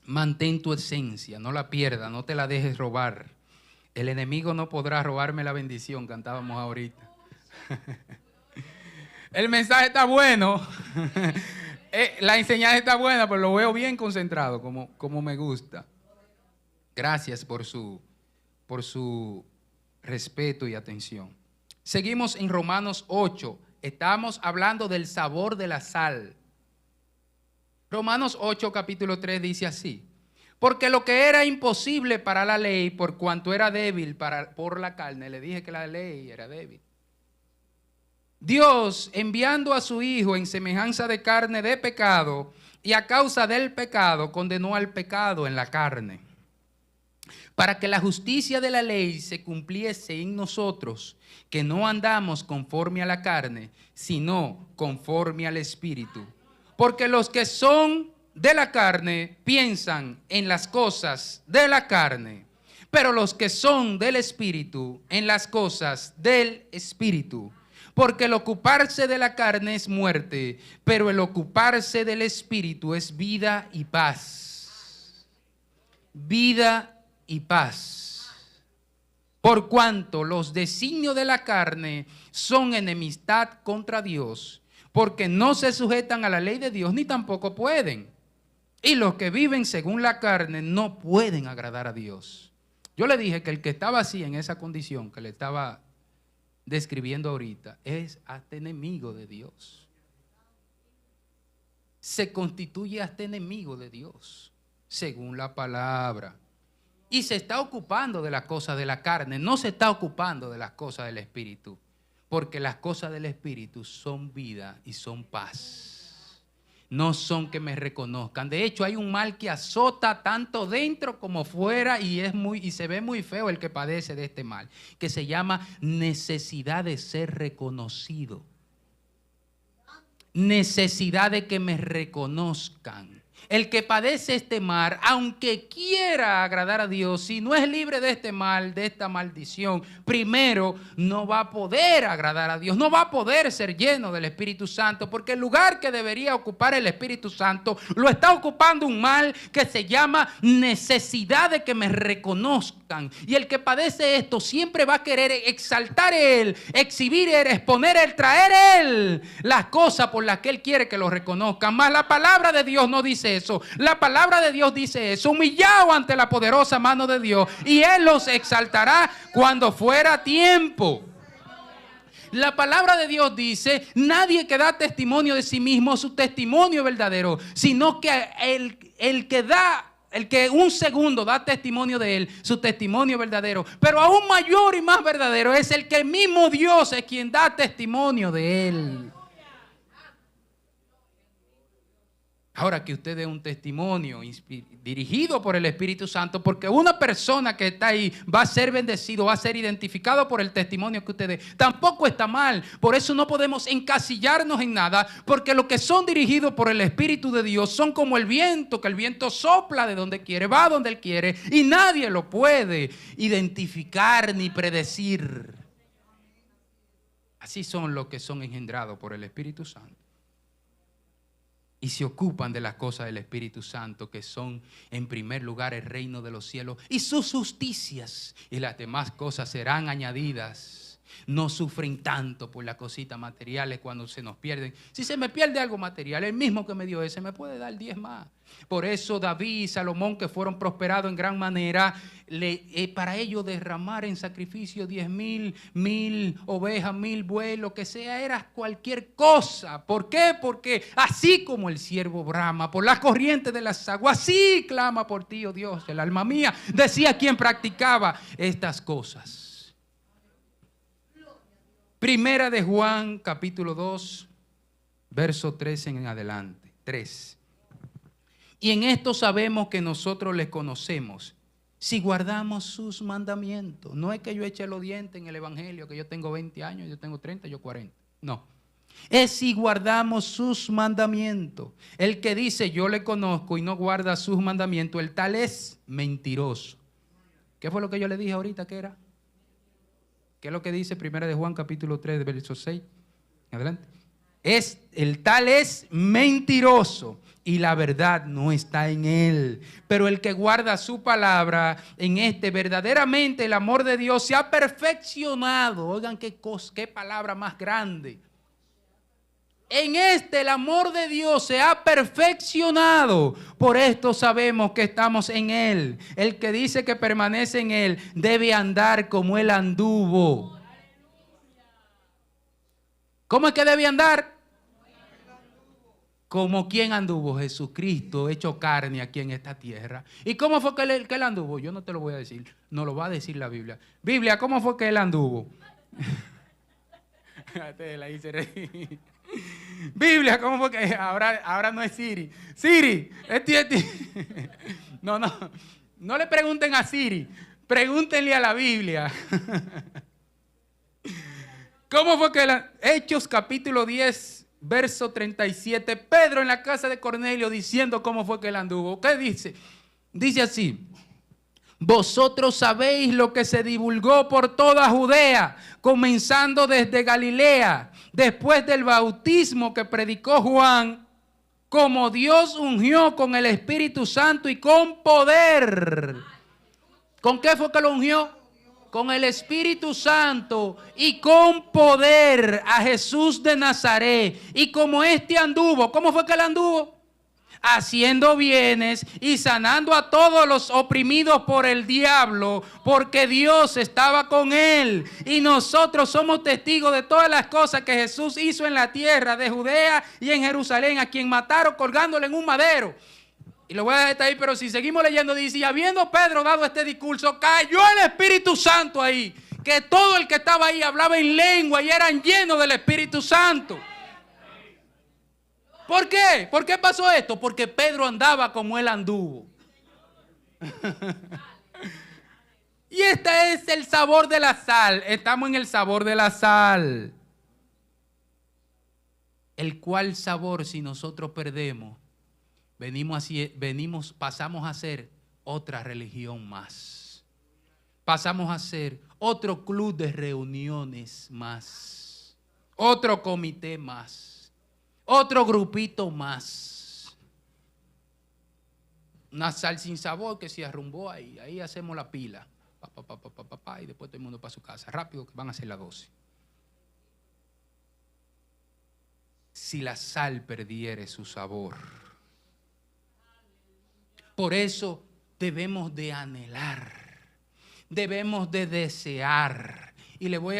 Mantén tu esencia, no la pierdas, no te la dejes robar. El enemigo no podrá robarme la bendición, cantábamos ahorita. El mensaje está bueno, la enseñanza está buena, pero lo veo bien concentrado, como me gusta. Gracias por su respeto y atención. Seguimos en Romanos 8, estamos hablando del sabor de la sal. Romanos 8, capítulo 3 dice así: porque lo que era imposible para la ley, por cuanto era débil por la carne, le dije que la ley era débil. Dios, enviando a su Hijo en semejanza de carne de pecado, y a causa del pecado, condenó al pecado en la carne, para que la justicia de la ley se cumpliese en nosotros, que no andamos conforme a la carne, sino conforme al Espíritu. Porque los que son de la carne piensan en las cosas de la carne, pero los que son del Espíritu en las cosas del Espíritu. Porque el ocuparse de la carne es muerte, pero el ocuparse del Espíritu es vida y paz. Vida y paz. Por cuanto los designios de la carne son enemistad contra Dios, porque no se sujetan a la ley de Dios, ni tampoco pueden. Y los que viven según la carne no pueden agradar a Dios. Yo le dije que el que estaba así en esa condición que le estaba describiendo ahorita es hasta enemigo de Dios. Se constituye hasta enemigo de Dios, según la palabra. Y se está ocupando de las cosas de la carne, no se está ocupando de las cosas del Espíritu. Porque las cosas del Espíritu son vida y son paz. No son que me reconozcan. De hecho, hay un mal que azota tanto dentro como fuera y se ve muy feo el que padece de este mal, que se llama necesidad de ser reconocido. Necesidad de que me reconozcan. El que padece este mal, aunque quiera agradar a Dios, si no es libre de este mal, de esta maldición, primero no va a poder agradar a Dios, no va a poder ser lleno del Espíritu Santo, porque el lugar que debería ocupar el Espíritu Santo lo está ocupando un mal que se llama necesidad de que me reconozcan. Y el que padece esto siempre va a querer exaltar él, exhibir él, exponer él, traer él las cosas por las que él quiere que lo reconozcan. Mas la palabra de Dios no dice eso. La palabra de Dios dice eso: humillado ante la poderosa mano de Dios, y Él los exaltará cuando fuera tiempo. La palabra de Dios dice: nadie que da testimonio de sí mismo, su testimonio es verdadero, sino que el que un segundo da testimonio de él, su testimonio es verdadero. Pero aún mayor y más verdadero es el que el mismo Dios es quien da testimonio de él. Ahora que usted dé un testimonio dirigido por el Espíritu Santo, porque una persona que está ahí va a ser bendecido, va a ser identificado por el testimonio que usted dé. Tampoco está mal. Por eso no podemos encasillarnos en nada, porque los que son dirigidos por el Espíritu de Dios son como el viento, que el viento sopla de donde quiere, va donde él quiere, y nadie lo puede identificar ni predecir. Así son los que son engendrados por el Espíritu Santo. Y se ocupan de las cosas del Espíritu Santo, que son en primer lugar el reino de los cielos y sus justicias, y las demás cosas serán añadidas No sufren tanto por las cositas materiales cuando se nos pierden. Si se me pierde algo material, el mismo que me dio ese me puede dar 10 más. Por eso David y Salomón, que fueron prosperados en gran manera, para ellos derramar en sacrificio 10,000 ovejas, 1,000 bueyes, lo que sea, era cualquier cosa. ¿Por qué? Porque así como el siervo brama por las corrientes de las aguas, así clama por ti, oh Dios, el alma mía, decía quien practicaba estas cosas. Primera de Juan, capítulo 2, verso 13 en adelante. 3. Y en esto sabemos que nosotros les conocemos, si guardamos sus mandamientos. No es que yo eche los dientes en el evangelio, que yo tengo 20 años, yo tengo 30, yo 40. No. Es si guardamos sus mandamientos. El que dice yo le conozco y no guarda sus mandamientos, el tal es mentiroso. ¿Qué fue lo que yo le dije ahorita que era? ¿Qué es lo que dice Primera de Juan capítulo 3, verso 6? Adelante. El tal es mentiroso y la verdad no está en él. Pero el que guarda su palabra, en este verdaderamente el amor de Dios se ha perfeccionado. Oigan qué palabra más grande. En este el amor de Dios se ha perfeccionado. Por esto sabemos que estamos en Él. El que dice que permanece en Él debe andar como Él anduvo. ¿Cómo es que debe andar? Como quien anduvo, Jesucristo hecho carne aquí en esta tierra. ¿Y cómo fue que él anduvo? Yo no te lo voy a decir, no lo va a decir la Biblia. Biblia, ¿cómo fue que Él anduvo? Te la hice reír. Biblia, ¿cómo fue que ahora no es Siri? Siri, no le pregunten a Siri, pregúntenle a la Biblia. ¿Cómo fue que Hechos capítulo 10, verso 37, Pedro en la casa de Cornelio diciendo cómo fue que él anduvo? ¿Qué dice? Dice así: vosotros sabéis lo que se divulgó por toda Judea, comenzando desde Galilea, después del bautismo que predicó Juan, como Dios ungió con el Espíritu Santo y con poder. ¿Con qué fue que lo ungió? Con el Espíritu Santo y con poder a Jesús de Nazaret. Y como éste anduvo, ¿cómo fue que él anduvo? Haciendo bienes y sanando a todos los oprimidos por el diablo, porque Dios estaba con él. Y nosotros somos testigos de todas las cosas que Jesús hizo en la tierra de Judea y en Jerusalén, a quien mataron colgándole en un madero. Y lo voy a dejar ahí, pero si seguimos leyendo, dice: y habiendo Pedro dado este discurso, cayó el Espíritu Santo ahí, que todo el que estaba ahí hablaba en lengua y eran llenos del Espíritu Santo. ¿Por qué? ¿Por qué pasó esto? Porque Pedro andaba como él anduvo. Y este es el sabor de la sal. Estamos en el sabor de la sal. El cual sabor, si nosotros perdemos, pasamos a ser otra religión más. Pasamos a ser otro club de reuniones más. Otro comité más. Otro grupito más. Una sal sin sabor que se arrumbó ahí. Ahí hacemos la pila. Y después todo el mundo para su casa. Rápido que van a ser las 12. Si la sal perdiere su sabor. Por eso debemos de anhelar. Debemos de desear. Y le voy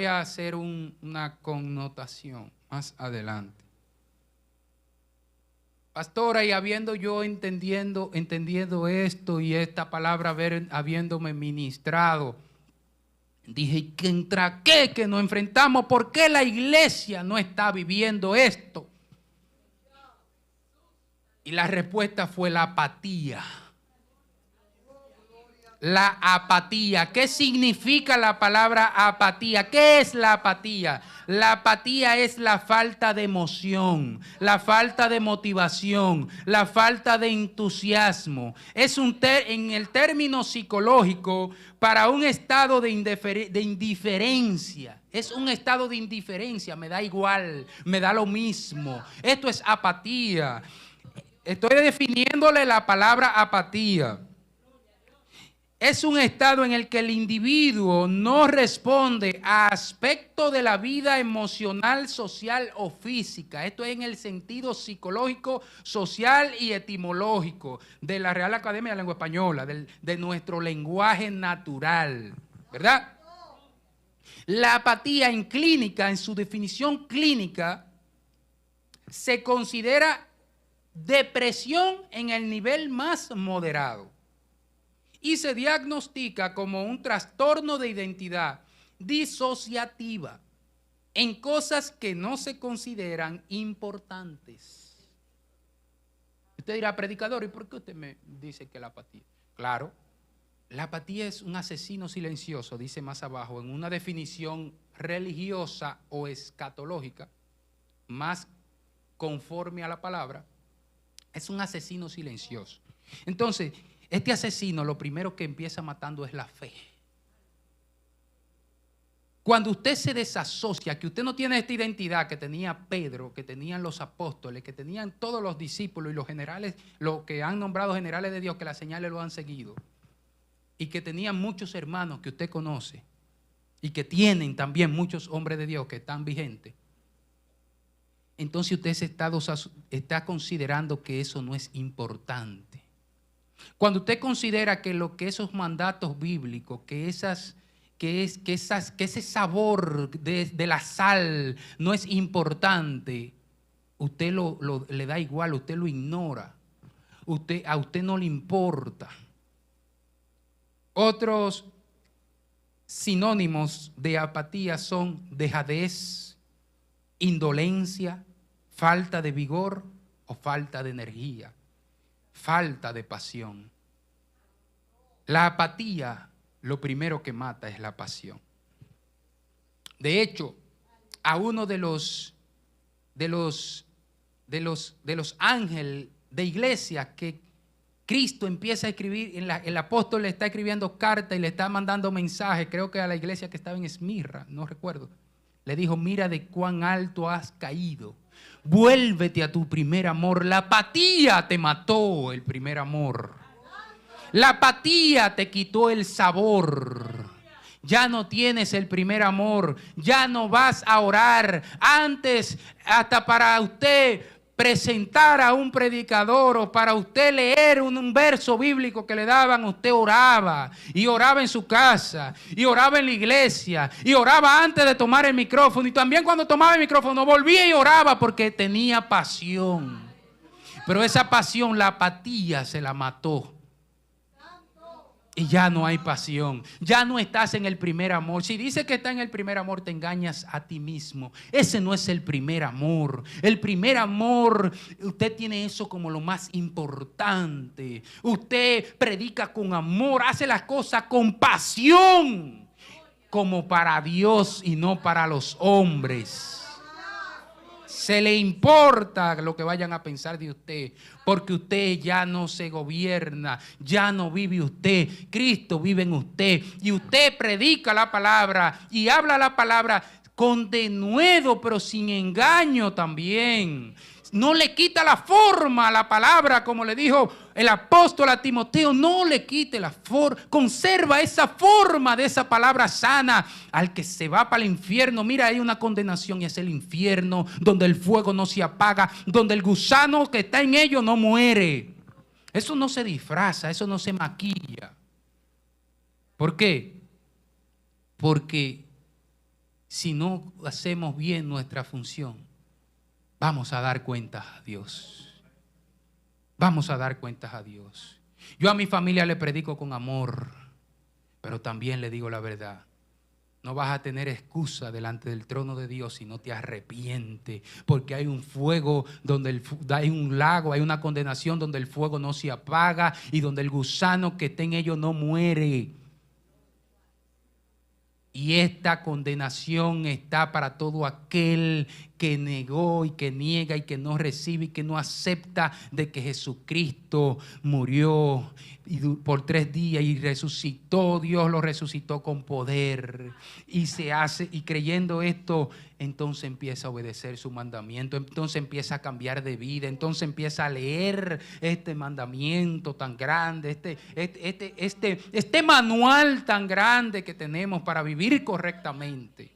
a hacer una connotación más adelante. Pastora, y habiendo yo entendiendo esto y esta palabra habiéndome ministrado, dije, ¿contra qué que nos enfrentamos? ¿Por qué la iglesia no está viviendo esto? Y la respuesta fue la apatía. La apatía. ¿Qué significa la palabra apatía? ¿Qué es la apatía? La apatía es la falta de emoción, la falta de motivación, la falta de entusiasmo. Es en el término psicológico para un estado de indiferencia. Es un estado de indiferencia, me da igual, me da lo mismo. Esto es apatía. Estoy definiéndole la palabra apatía. es un estado en el que el individuo no responde a aspectos de la vida emocional, social o física. Esto es en el sentido psicológico, social y etimológico de la Real Academia de la Lengua Española, de nuestro lenguaje natural, ¿verdad? La apatía en clínica, en su definición clínica, se considera depresión en el nivel más moderado y se diagnostica como un trastorno de identidad disociativa en cosas que no se consideran importantes. Usted dirá, predicador, ¿y por qué usted me dice que la apatía? Claro, la apatía es un asesino silencioso, dice más abajo, en una definición religiosa o escatológica, más conforme a la palabra, es un asesino silencioso. Entonces, este asesino lo primero que empieza matando es la fe. Cuando usted se desasocia, que usted no tiene esta identidad que tenía Pedro, que tenían los apóstoles, que tenían todos los discípulos y los generales, los que han nombrado generales de Dios, que las señales lo han seguido, y que tenían muchos hermanos que usted conoce, y que tienen también muchos hombres de Dios que están vigentes, entonces usted se está considerando que eso no es importante. Cuando usted considera que lo que esos mandatos bíblicos, que ese sabor de la sal no es importante, usted le da igual, usted lo ignora, a usted no le importa. Otros sinónimos de apatía son dejadez, indolencia, falta de vigor o falta de energía, falta de pasión. La apatía, lo primero que mata es la pasión. De hecho, a uno de los ángeles de iglesia que Cristo empieza a escribir, el apóstol le está escribiendo carta y le está mandando mensajes, creo que a la iglesia que estaba en Esmirna, no recuerdo. Le dijo, mira de cuán alto has caído. Vuélvete a tu primer amor. La apatía te mató el primer amor. La apatía te quitó el sabor. Ya no tienes el primer amor. Ya no vas a orar. Antes, hasta para usted presentar a un predicador o para usted leer un verso bíblico que le daban, usted oraba y oraba en su casa y oraba en la iglesia y oraba antes de tomar el micrófono y también cuando tomaba el micrófono volvía y oraba porque tenía pasión. Pero esa pasión, la apatía se la mató. Y ya no hay pasión, ya no estás en el primer amor. Si dices que estás en el primer amor, te engañas a ti mismo. Ese no es el primer amor. El primer amor, usted tiene eso como lo más importante. Usted predica con amor, hace las cosas con pasión, como para Dios y no para los hombres. Se le importa lo que vayan a pensar de usted, porque usted ya no se gobierna, ya no vive usted, Cristo vive en usted y usted predica la palabra y habla la palabra con denuedo, pero sin engaño también. No le quita la forma a la palabra, como le dijo el apóstol a Timoteo, no le quite la forma, conserva esa forma de esa palabra sana. Al que se va para el infierno, mira, hay una condenación y es el infierno, donde el fuego no se apaga, donde el gusano que está en ello no muere. Eso no se disfraza, eso no se maquilla. ¿Por qué? Porque si no hacemos bien nuestra función, vamos a dar cuentas a Dios. Vamos a dar cuentas a Dios. Yo a mi familia le predico con amor, pero también le digo la verdad. No vas a tener excusa delante del trono de Dios si no te arrepientes, porque hay un fuego donde hay un lago, hay una condenación donde el fuego no se apaga y donde el gusano que está en ello no muere. Y esta condenación está para todo aquel que negó y que niega y que no recibe y que no acepta de que Jesucristo murió por 3 días y resucitó, Dios lo resucitó con poder, y creyendo esto, entonces empieza a obedecer su mandamiento, entonces empieza a cambiar de vida, entonces empieza a leer este mandamiento tan grande, este manual tan grande que tenemos para vivir correctamente.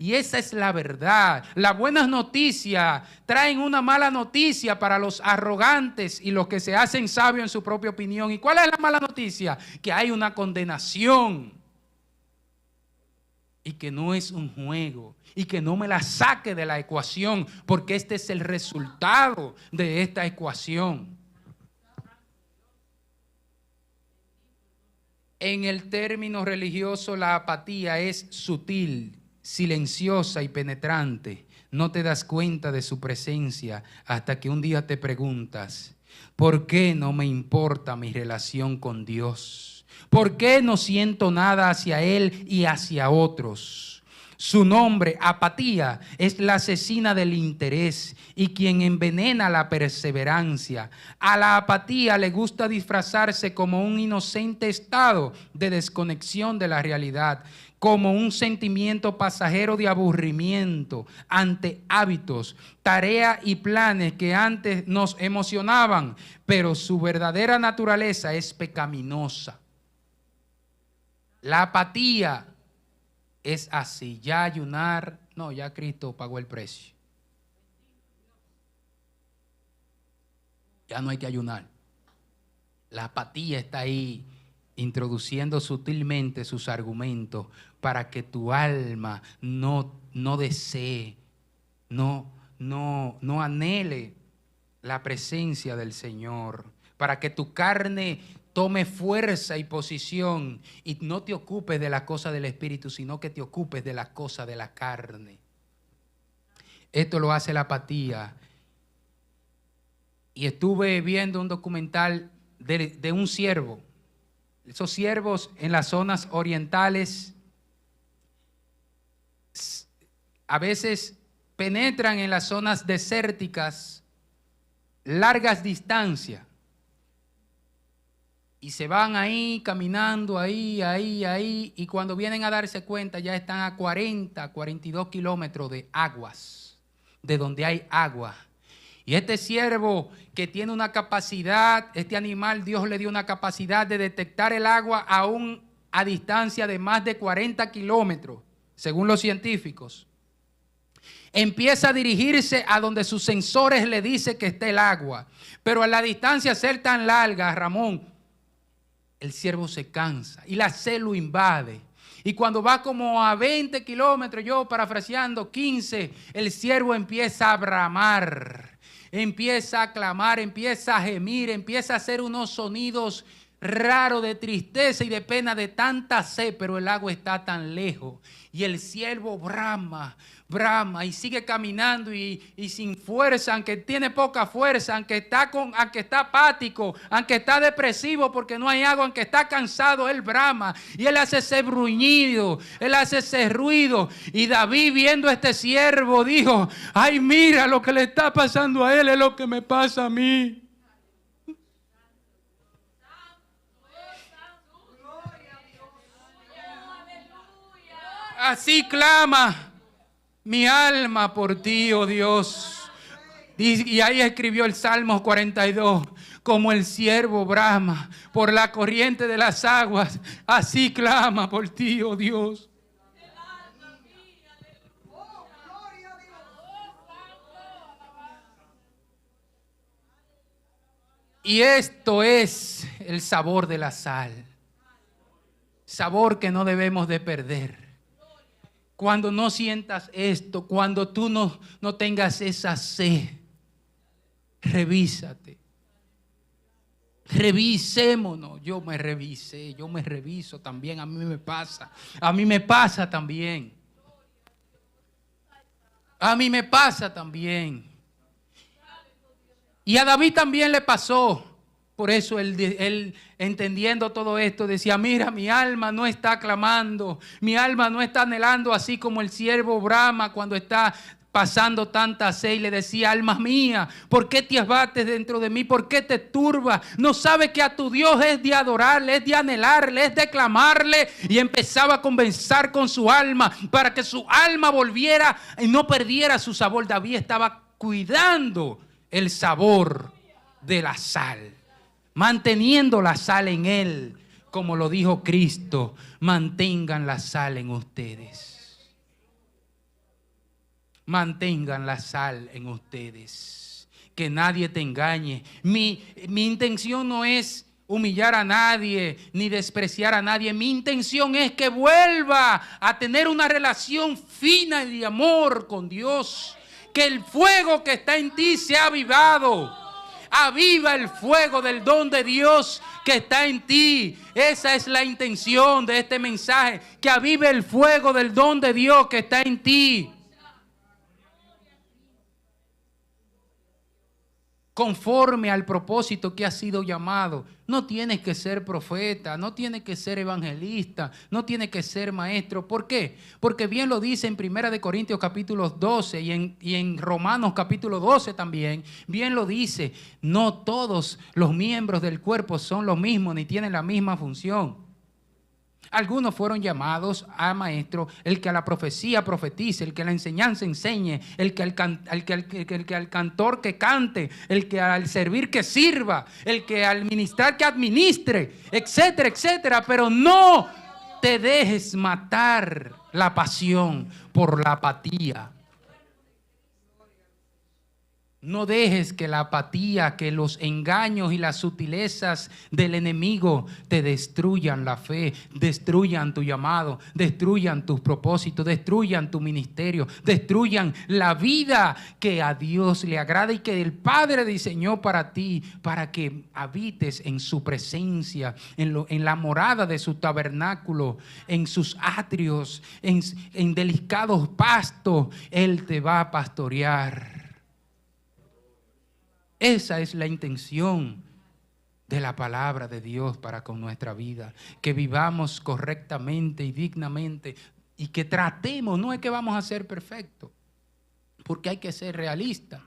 Y esa es la verdad. Las buenas noticias traen una mala noticia para los arrogantes y los que se hacen sabios en su propia opinión. ¿Y cuál es la mala noticia? Que hay una condenación. Y que no es un juego. Y que no me la saque de la ecuación, porque este es el resultado de esta ecuación. En el término religioso, la apatía es sutil, silenciosa y penetrante. No te das cuenta de su presencia hasta que un día te preguntas: ¿por qué no me importa mi relación con Dios? ¿Por qué no siento nada hacia Él y hacia otros? Su nombre, apatía, es la asesina del interés y quien envenena la perseverancia. A la apatía le gusta disfrazarse como un inocente estado de desconexión de la realidad, como un sentimiento pasajero de aburrimiento ante hábitos, tareas y planes que antes nos emocionaban, pero su verdadera naturaleza es pecaminosa. La apatía es así: ya ayunar, no, ya Cristo pagó el precio. Ya no hay que ayunar. La apatía está ahí, introduciendo sutilmente sus argumentos para que tu alma no desee, no anhele la presencia del Señor, para que tu carne tome fuerza y posición y no te ocupes de la cosa del Espíritu, sino que te ocupes de la cosa de la carne. Esto lo hace la apatía. Y estuve viendo un documental de un ciervo. Esos ciervos en las zonas orientales a veces penetran en las zonas desérticas largas distancias y se van ahí caminando, ahí, y cuando vienen a darse cuenta ya están a 42 kilómetros de aguas, de donde hay agua. Y este ciervo que tiene una capacidad, este animal, Dios le dio una capacidad de detectar el agua aún a distancia de más de 40 kilómetros, según los científicos. Empieza a dirigirse a donde sus sensores le dicen que está el agua. Pero a la distancia ser tan larga, Ramón, el ciervo se cansa y la sed lo invade. Y cuando va como a 20 kilómetros, yo parafraseando 15, el ciervo empieza a bramar, empieza a clamar, empieza a gemir, empieza a hacer unos sonidos raros de tristeza y de pena de tanta sed, pero el agua está tan lejos. Y el ciervo brama y sigue caminando y sin fuerza, aunque tiene poca fuerza, aunque está apático, aunque está depresivo porque no hay agua, aunque está cansado, él brama y él hace ese bruñido, él hace ese ruido. Y David, viendo a este siervo, dijo: ay, mira, lo que le está pasando a él es lo que me pasa a mí. Así clama mi alma por ti, oh Dios. Y ahí escribió el Salmo 42. Como el ciervo brama por la corriente de las aguas, así clama por ti, oh Dios. Y esto es el sabor de la sal. Sabor que no debemos de perder. Cuando no sientas esto, cuando tú no tengas esa sed, revísate. Revisémonos. Yo me revisé, yo me reviso también. A mí me pasa también. A mí me pasa también. Y a David también le pasó. Por eso él, entendiendo todo esto, decía: mira, mi alma no está clamando, mi alma no está anhelando así como el ciervo brama cuando está pasando tanta sed y le decía: alma mía, ¿por qué te abates dentro de mí? ¿Por qué te turbas? ¿No sabes que a tu Dios es de adorarle, es de anhelarle, es de clamarle? Y empezaba a conversar con su alma para que su alma volviera y no perdiera su sabor. David estaba cuidando el sabor de la sal, manteniendo la sal en él, como lo dijo Cristo: mantengan la sal en ustedes. Mantengan la sal en ustedes. Que nadie te engañe. Mi intención no es humillar a nadie ni despreciar a nadie. Mi intención es que vuelva a tener una relación fina y de amor con Dios. Que el fuego que está en ti sea avivado. Aviva el fuego del don de Dios que está en ti. Esa es la intención de este mensaje. Que avive el fuego del don de Dios que está en ti. Conforme al propósito que has sido llamado. No tienes que ser profeta, no tienes que ser evangelista, no tienes que ser maestro. ¿Por qué? Porque bien lo dice en 1 Corintios capítulo 12 y en Romanos capítulo 12 también. Bien lo dice: no todos los miembros del cuerpo son los mismos ni tienen la misma función. Algunos fueron llamados a maestro, el que a la profecía profetice, el que a la enseñanza enseñe, el que al cantor que cante, el que al servir que sirva, el que al ministrar que administre, etcétera, etcétera. Pero no te dejes matar la pasión por la apatía. No dejes que la apatía, que los engaños y las sutilezas del enemigo te destruyan la fe, destruyan tu llamado, destruyan tus propósitos, destruyan tu ministerio, destruyan la vida que a Dios le agrada y que el Padre diseñó para ti, para que habites en su presencia, en la morada de su tabernáculo, en sus atrios, en delicados pastos. Él te va a pastorear. Esa es la intención de la palabra de Dios para con nuestra vida. Que vivamos correctamente y dignamente y que tratemos, no es que vamos a ser perfectos, porque hay que ser realistas.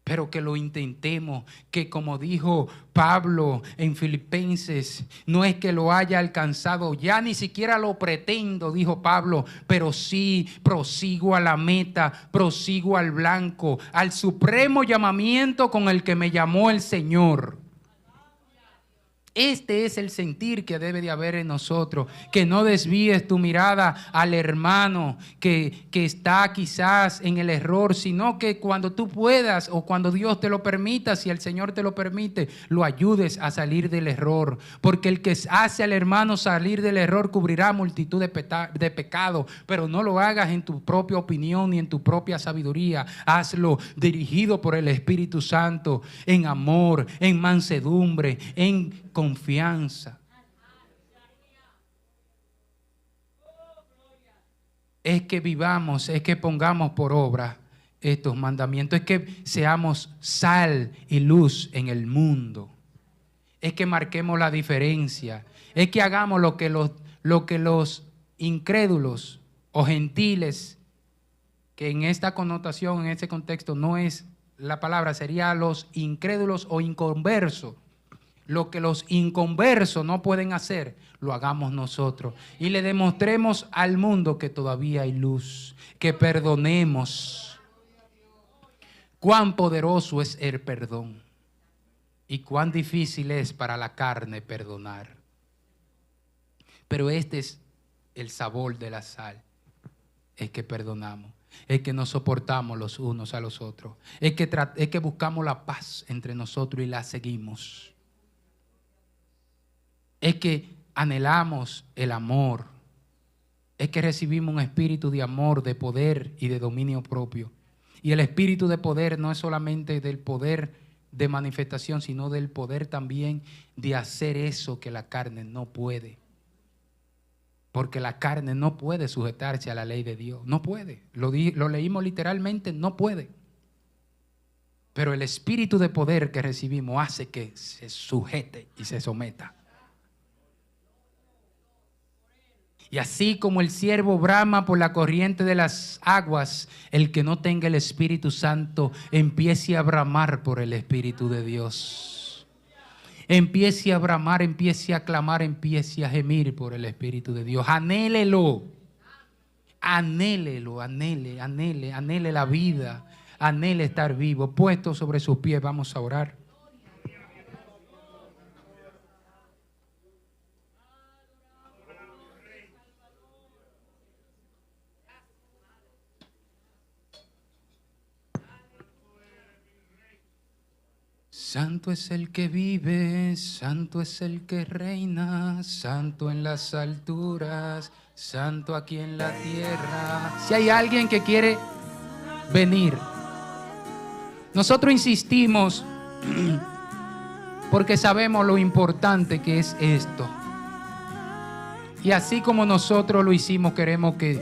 Pero que lo intentemos, que como dijo Pablo en Filipenses, no es que lo haya alcanzado, ya ni siquiera lo pretendo, dijo Pablo, pero sí prosigo a la meta, prosigo al blanco, al supremo llamamiento con el que me llamó el Señor. Este es el sentir que debe de haber en nosotros, que no desvíes tu mirada al hermano que está quizás en el error, sino que cuando tú puedas o cuando Dios te lo permita, si el Señor te lo permite, lo ayudes a salir del error, porque el que hace al hermano salir del error cubrirá multitud de pecados, pero no lo hagas en tu propia opinión ni en tu propia sabiduría, hazlo dirigido por el Espíritu Santo, en amor, en mansedumbre, en confianza. Es que vivamos, es que pongamos por obra estos mandamientos, es que seamos sal y luz en el mundo, es que marquemos la diferencia, es que hagamos lo que los incrédulos o gentiles, que en esta connotación, en este contexto no es la palabra, sería los incrédulos o inconversos. Lo que los inconversos no pueden hacer, lo hagamos nosotros. Y le demostremos al mundo que todavía hay luz, que perdonemos. Cuán poderoso es el perdón y cuán difícil es para la carne perdonar. Pero este es el sabor de la sal, es que perdonamos. Es que nos soportamos los unos a los otros. Es que buscamos la paz entre nosotros y la seguimos. Es que anhelamos el amor. Es que recibimos un espíritu de amor, de poder y de dominio propio. Y el espíritu de poder no es solamente del poder de manifestación, sino del poder también de hacer eso que la carne no puede. Porque la carne no puede sujetarse a la ley de Dios. No puede. Lo leímos literalmente, no puede. Pero el espíritu de poder que recibimos hace que se sujete y se someta. Y así como el ciervo brama por la corriente de las aguas, el que no tenga el Espíritu Santo empiece a bramar por el Espíritu de Dios. Empiece a bramar, empiece a clamar, empiece a gemir por el Espíritu de Dios. Anhélelo, anhélelo, anhele la vida, anhele estar vivo. Puesto sobre sus pies, vamos a orar. Santo es el que vive, santo es el que reina, santo en las alturas, santo aquí en la tierra. Si hay alguien que quiere venir, nosotros insistimos porque sabemos lo importante que es esto. Y así como nosotros lo hicimos, queremos que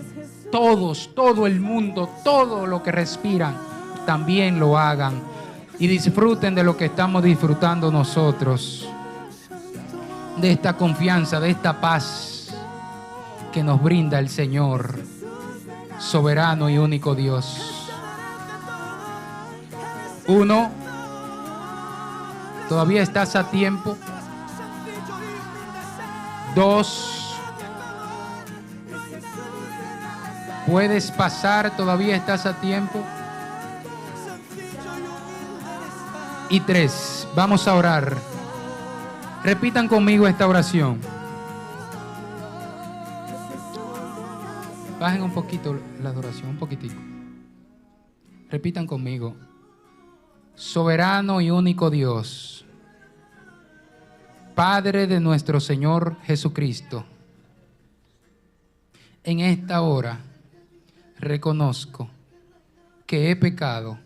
todos, todo el mundo, todo lo que respiran, también lo hagan. Y disfruten de lo que estamos disfrutando nosotros, de esta confianza, de esta paz que nos brinda el Señor, soberano y único Dios. 1, todavía estás a tiempo. 2, puedes pasar, todavía estás a tiempo. Y 3, vamos a orar. Repitan conmigo esta oración. Bajen un poquito la adoración, un poquitico. Repitan conmigo. Soberano y único Dios, Padre de nuestro Señor Jesucristo, en esta hora reconozco que he pecado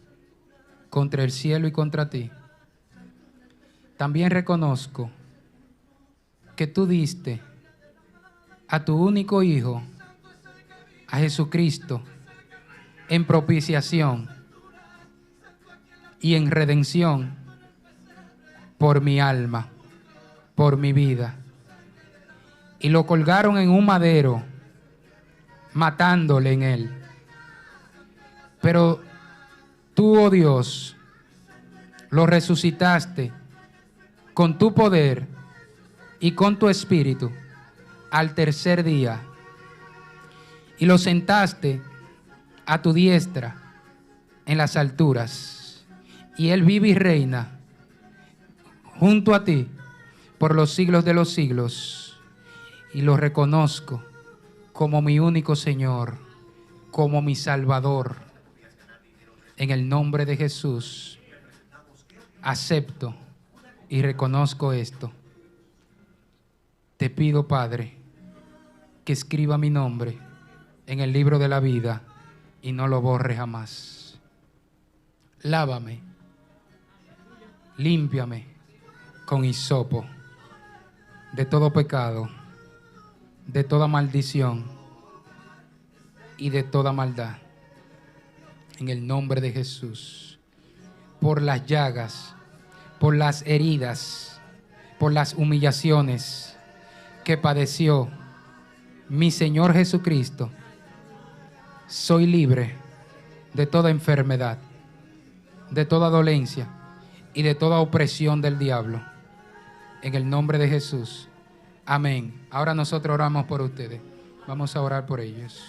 contra el cielo y contra ti. También reconozco que tú diste a tu único Hijo, a Jesucristo, en propiciación y en redención por mi alma, por mi vida. Y lo colgaron en un madero, matándole en él. Pero tú, oh Dios, lo resucitaste con tu poder y con tu espíritu al tercer día y lo sentaste a tu diestra en las alturas, y él vive y reina junto a ti por los siglos de los siglos, y lo reconozco como mi único Señor, como mi Salvador. En el nombre de Jesús, acepto y reconozco esto. Te pido, Padre, que escriba mi nombre en el libro de la vida y no lo borre jamás. Lávame, límpiame con hisopo de todo pecado, de toda maldición y de toda maldad. En el nombre de Jesús, por las llagas, por las heridas, por las humillaciones que padeció mi Señor Jesucristo, soy libre de toda enfermedad, de toda dolencia y de toda opresión del diablo. En el nombre de Jesús. Amén. Ahora nosotros oramos por ustedes. Vamos a orar por ellos.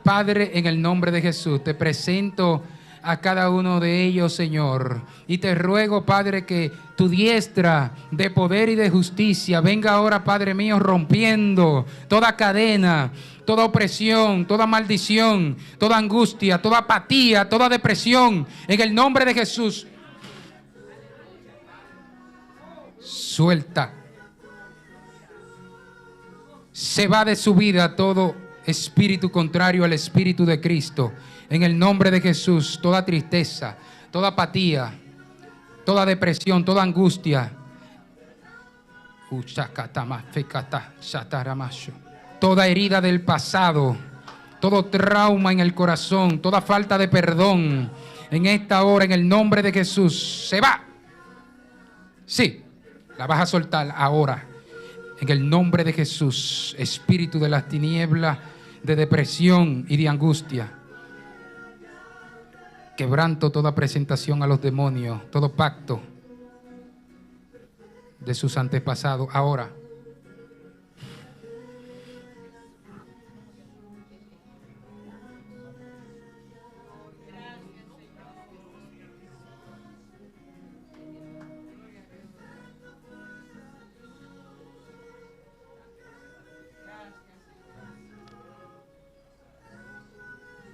Padre, en el nombre de Jesús, te presento a cada uno de ellos, Señor, y te ruego, Padre, que tu diestra de poder y de justicia venga ahora, Padre mío, rompiendo toda cadena, toda opresión, toda maldición, toda angustia, toda apatía, toda depresión, en el nombre de Jesús. Suelta. Se va de su vida todo espíritu contrario al Espíritu de Cristo. En el nombre de Jesús, toda tristeza, toda apatía, toda depresión, toda angustia, toda herida del pasado, todo trauma en el corazón, toda falta de perdón, en esta hora, en el nombre de Jesús, se va. Sí, la vas a soltar ahora. En el nombre de Jesús, espíritu de las tinieblas, de depresión y de angustia, quebranto toda presentación a los demonios, todo pacto de sus antepasados. Ahora,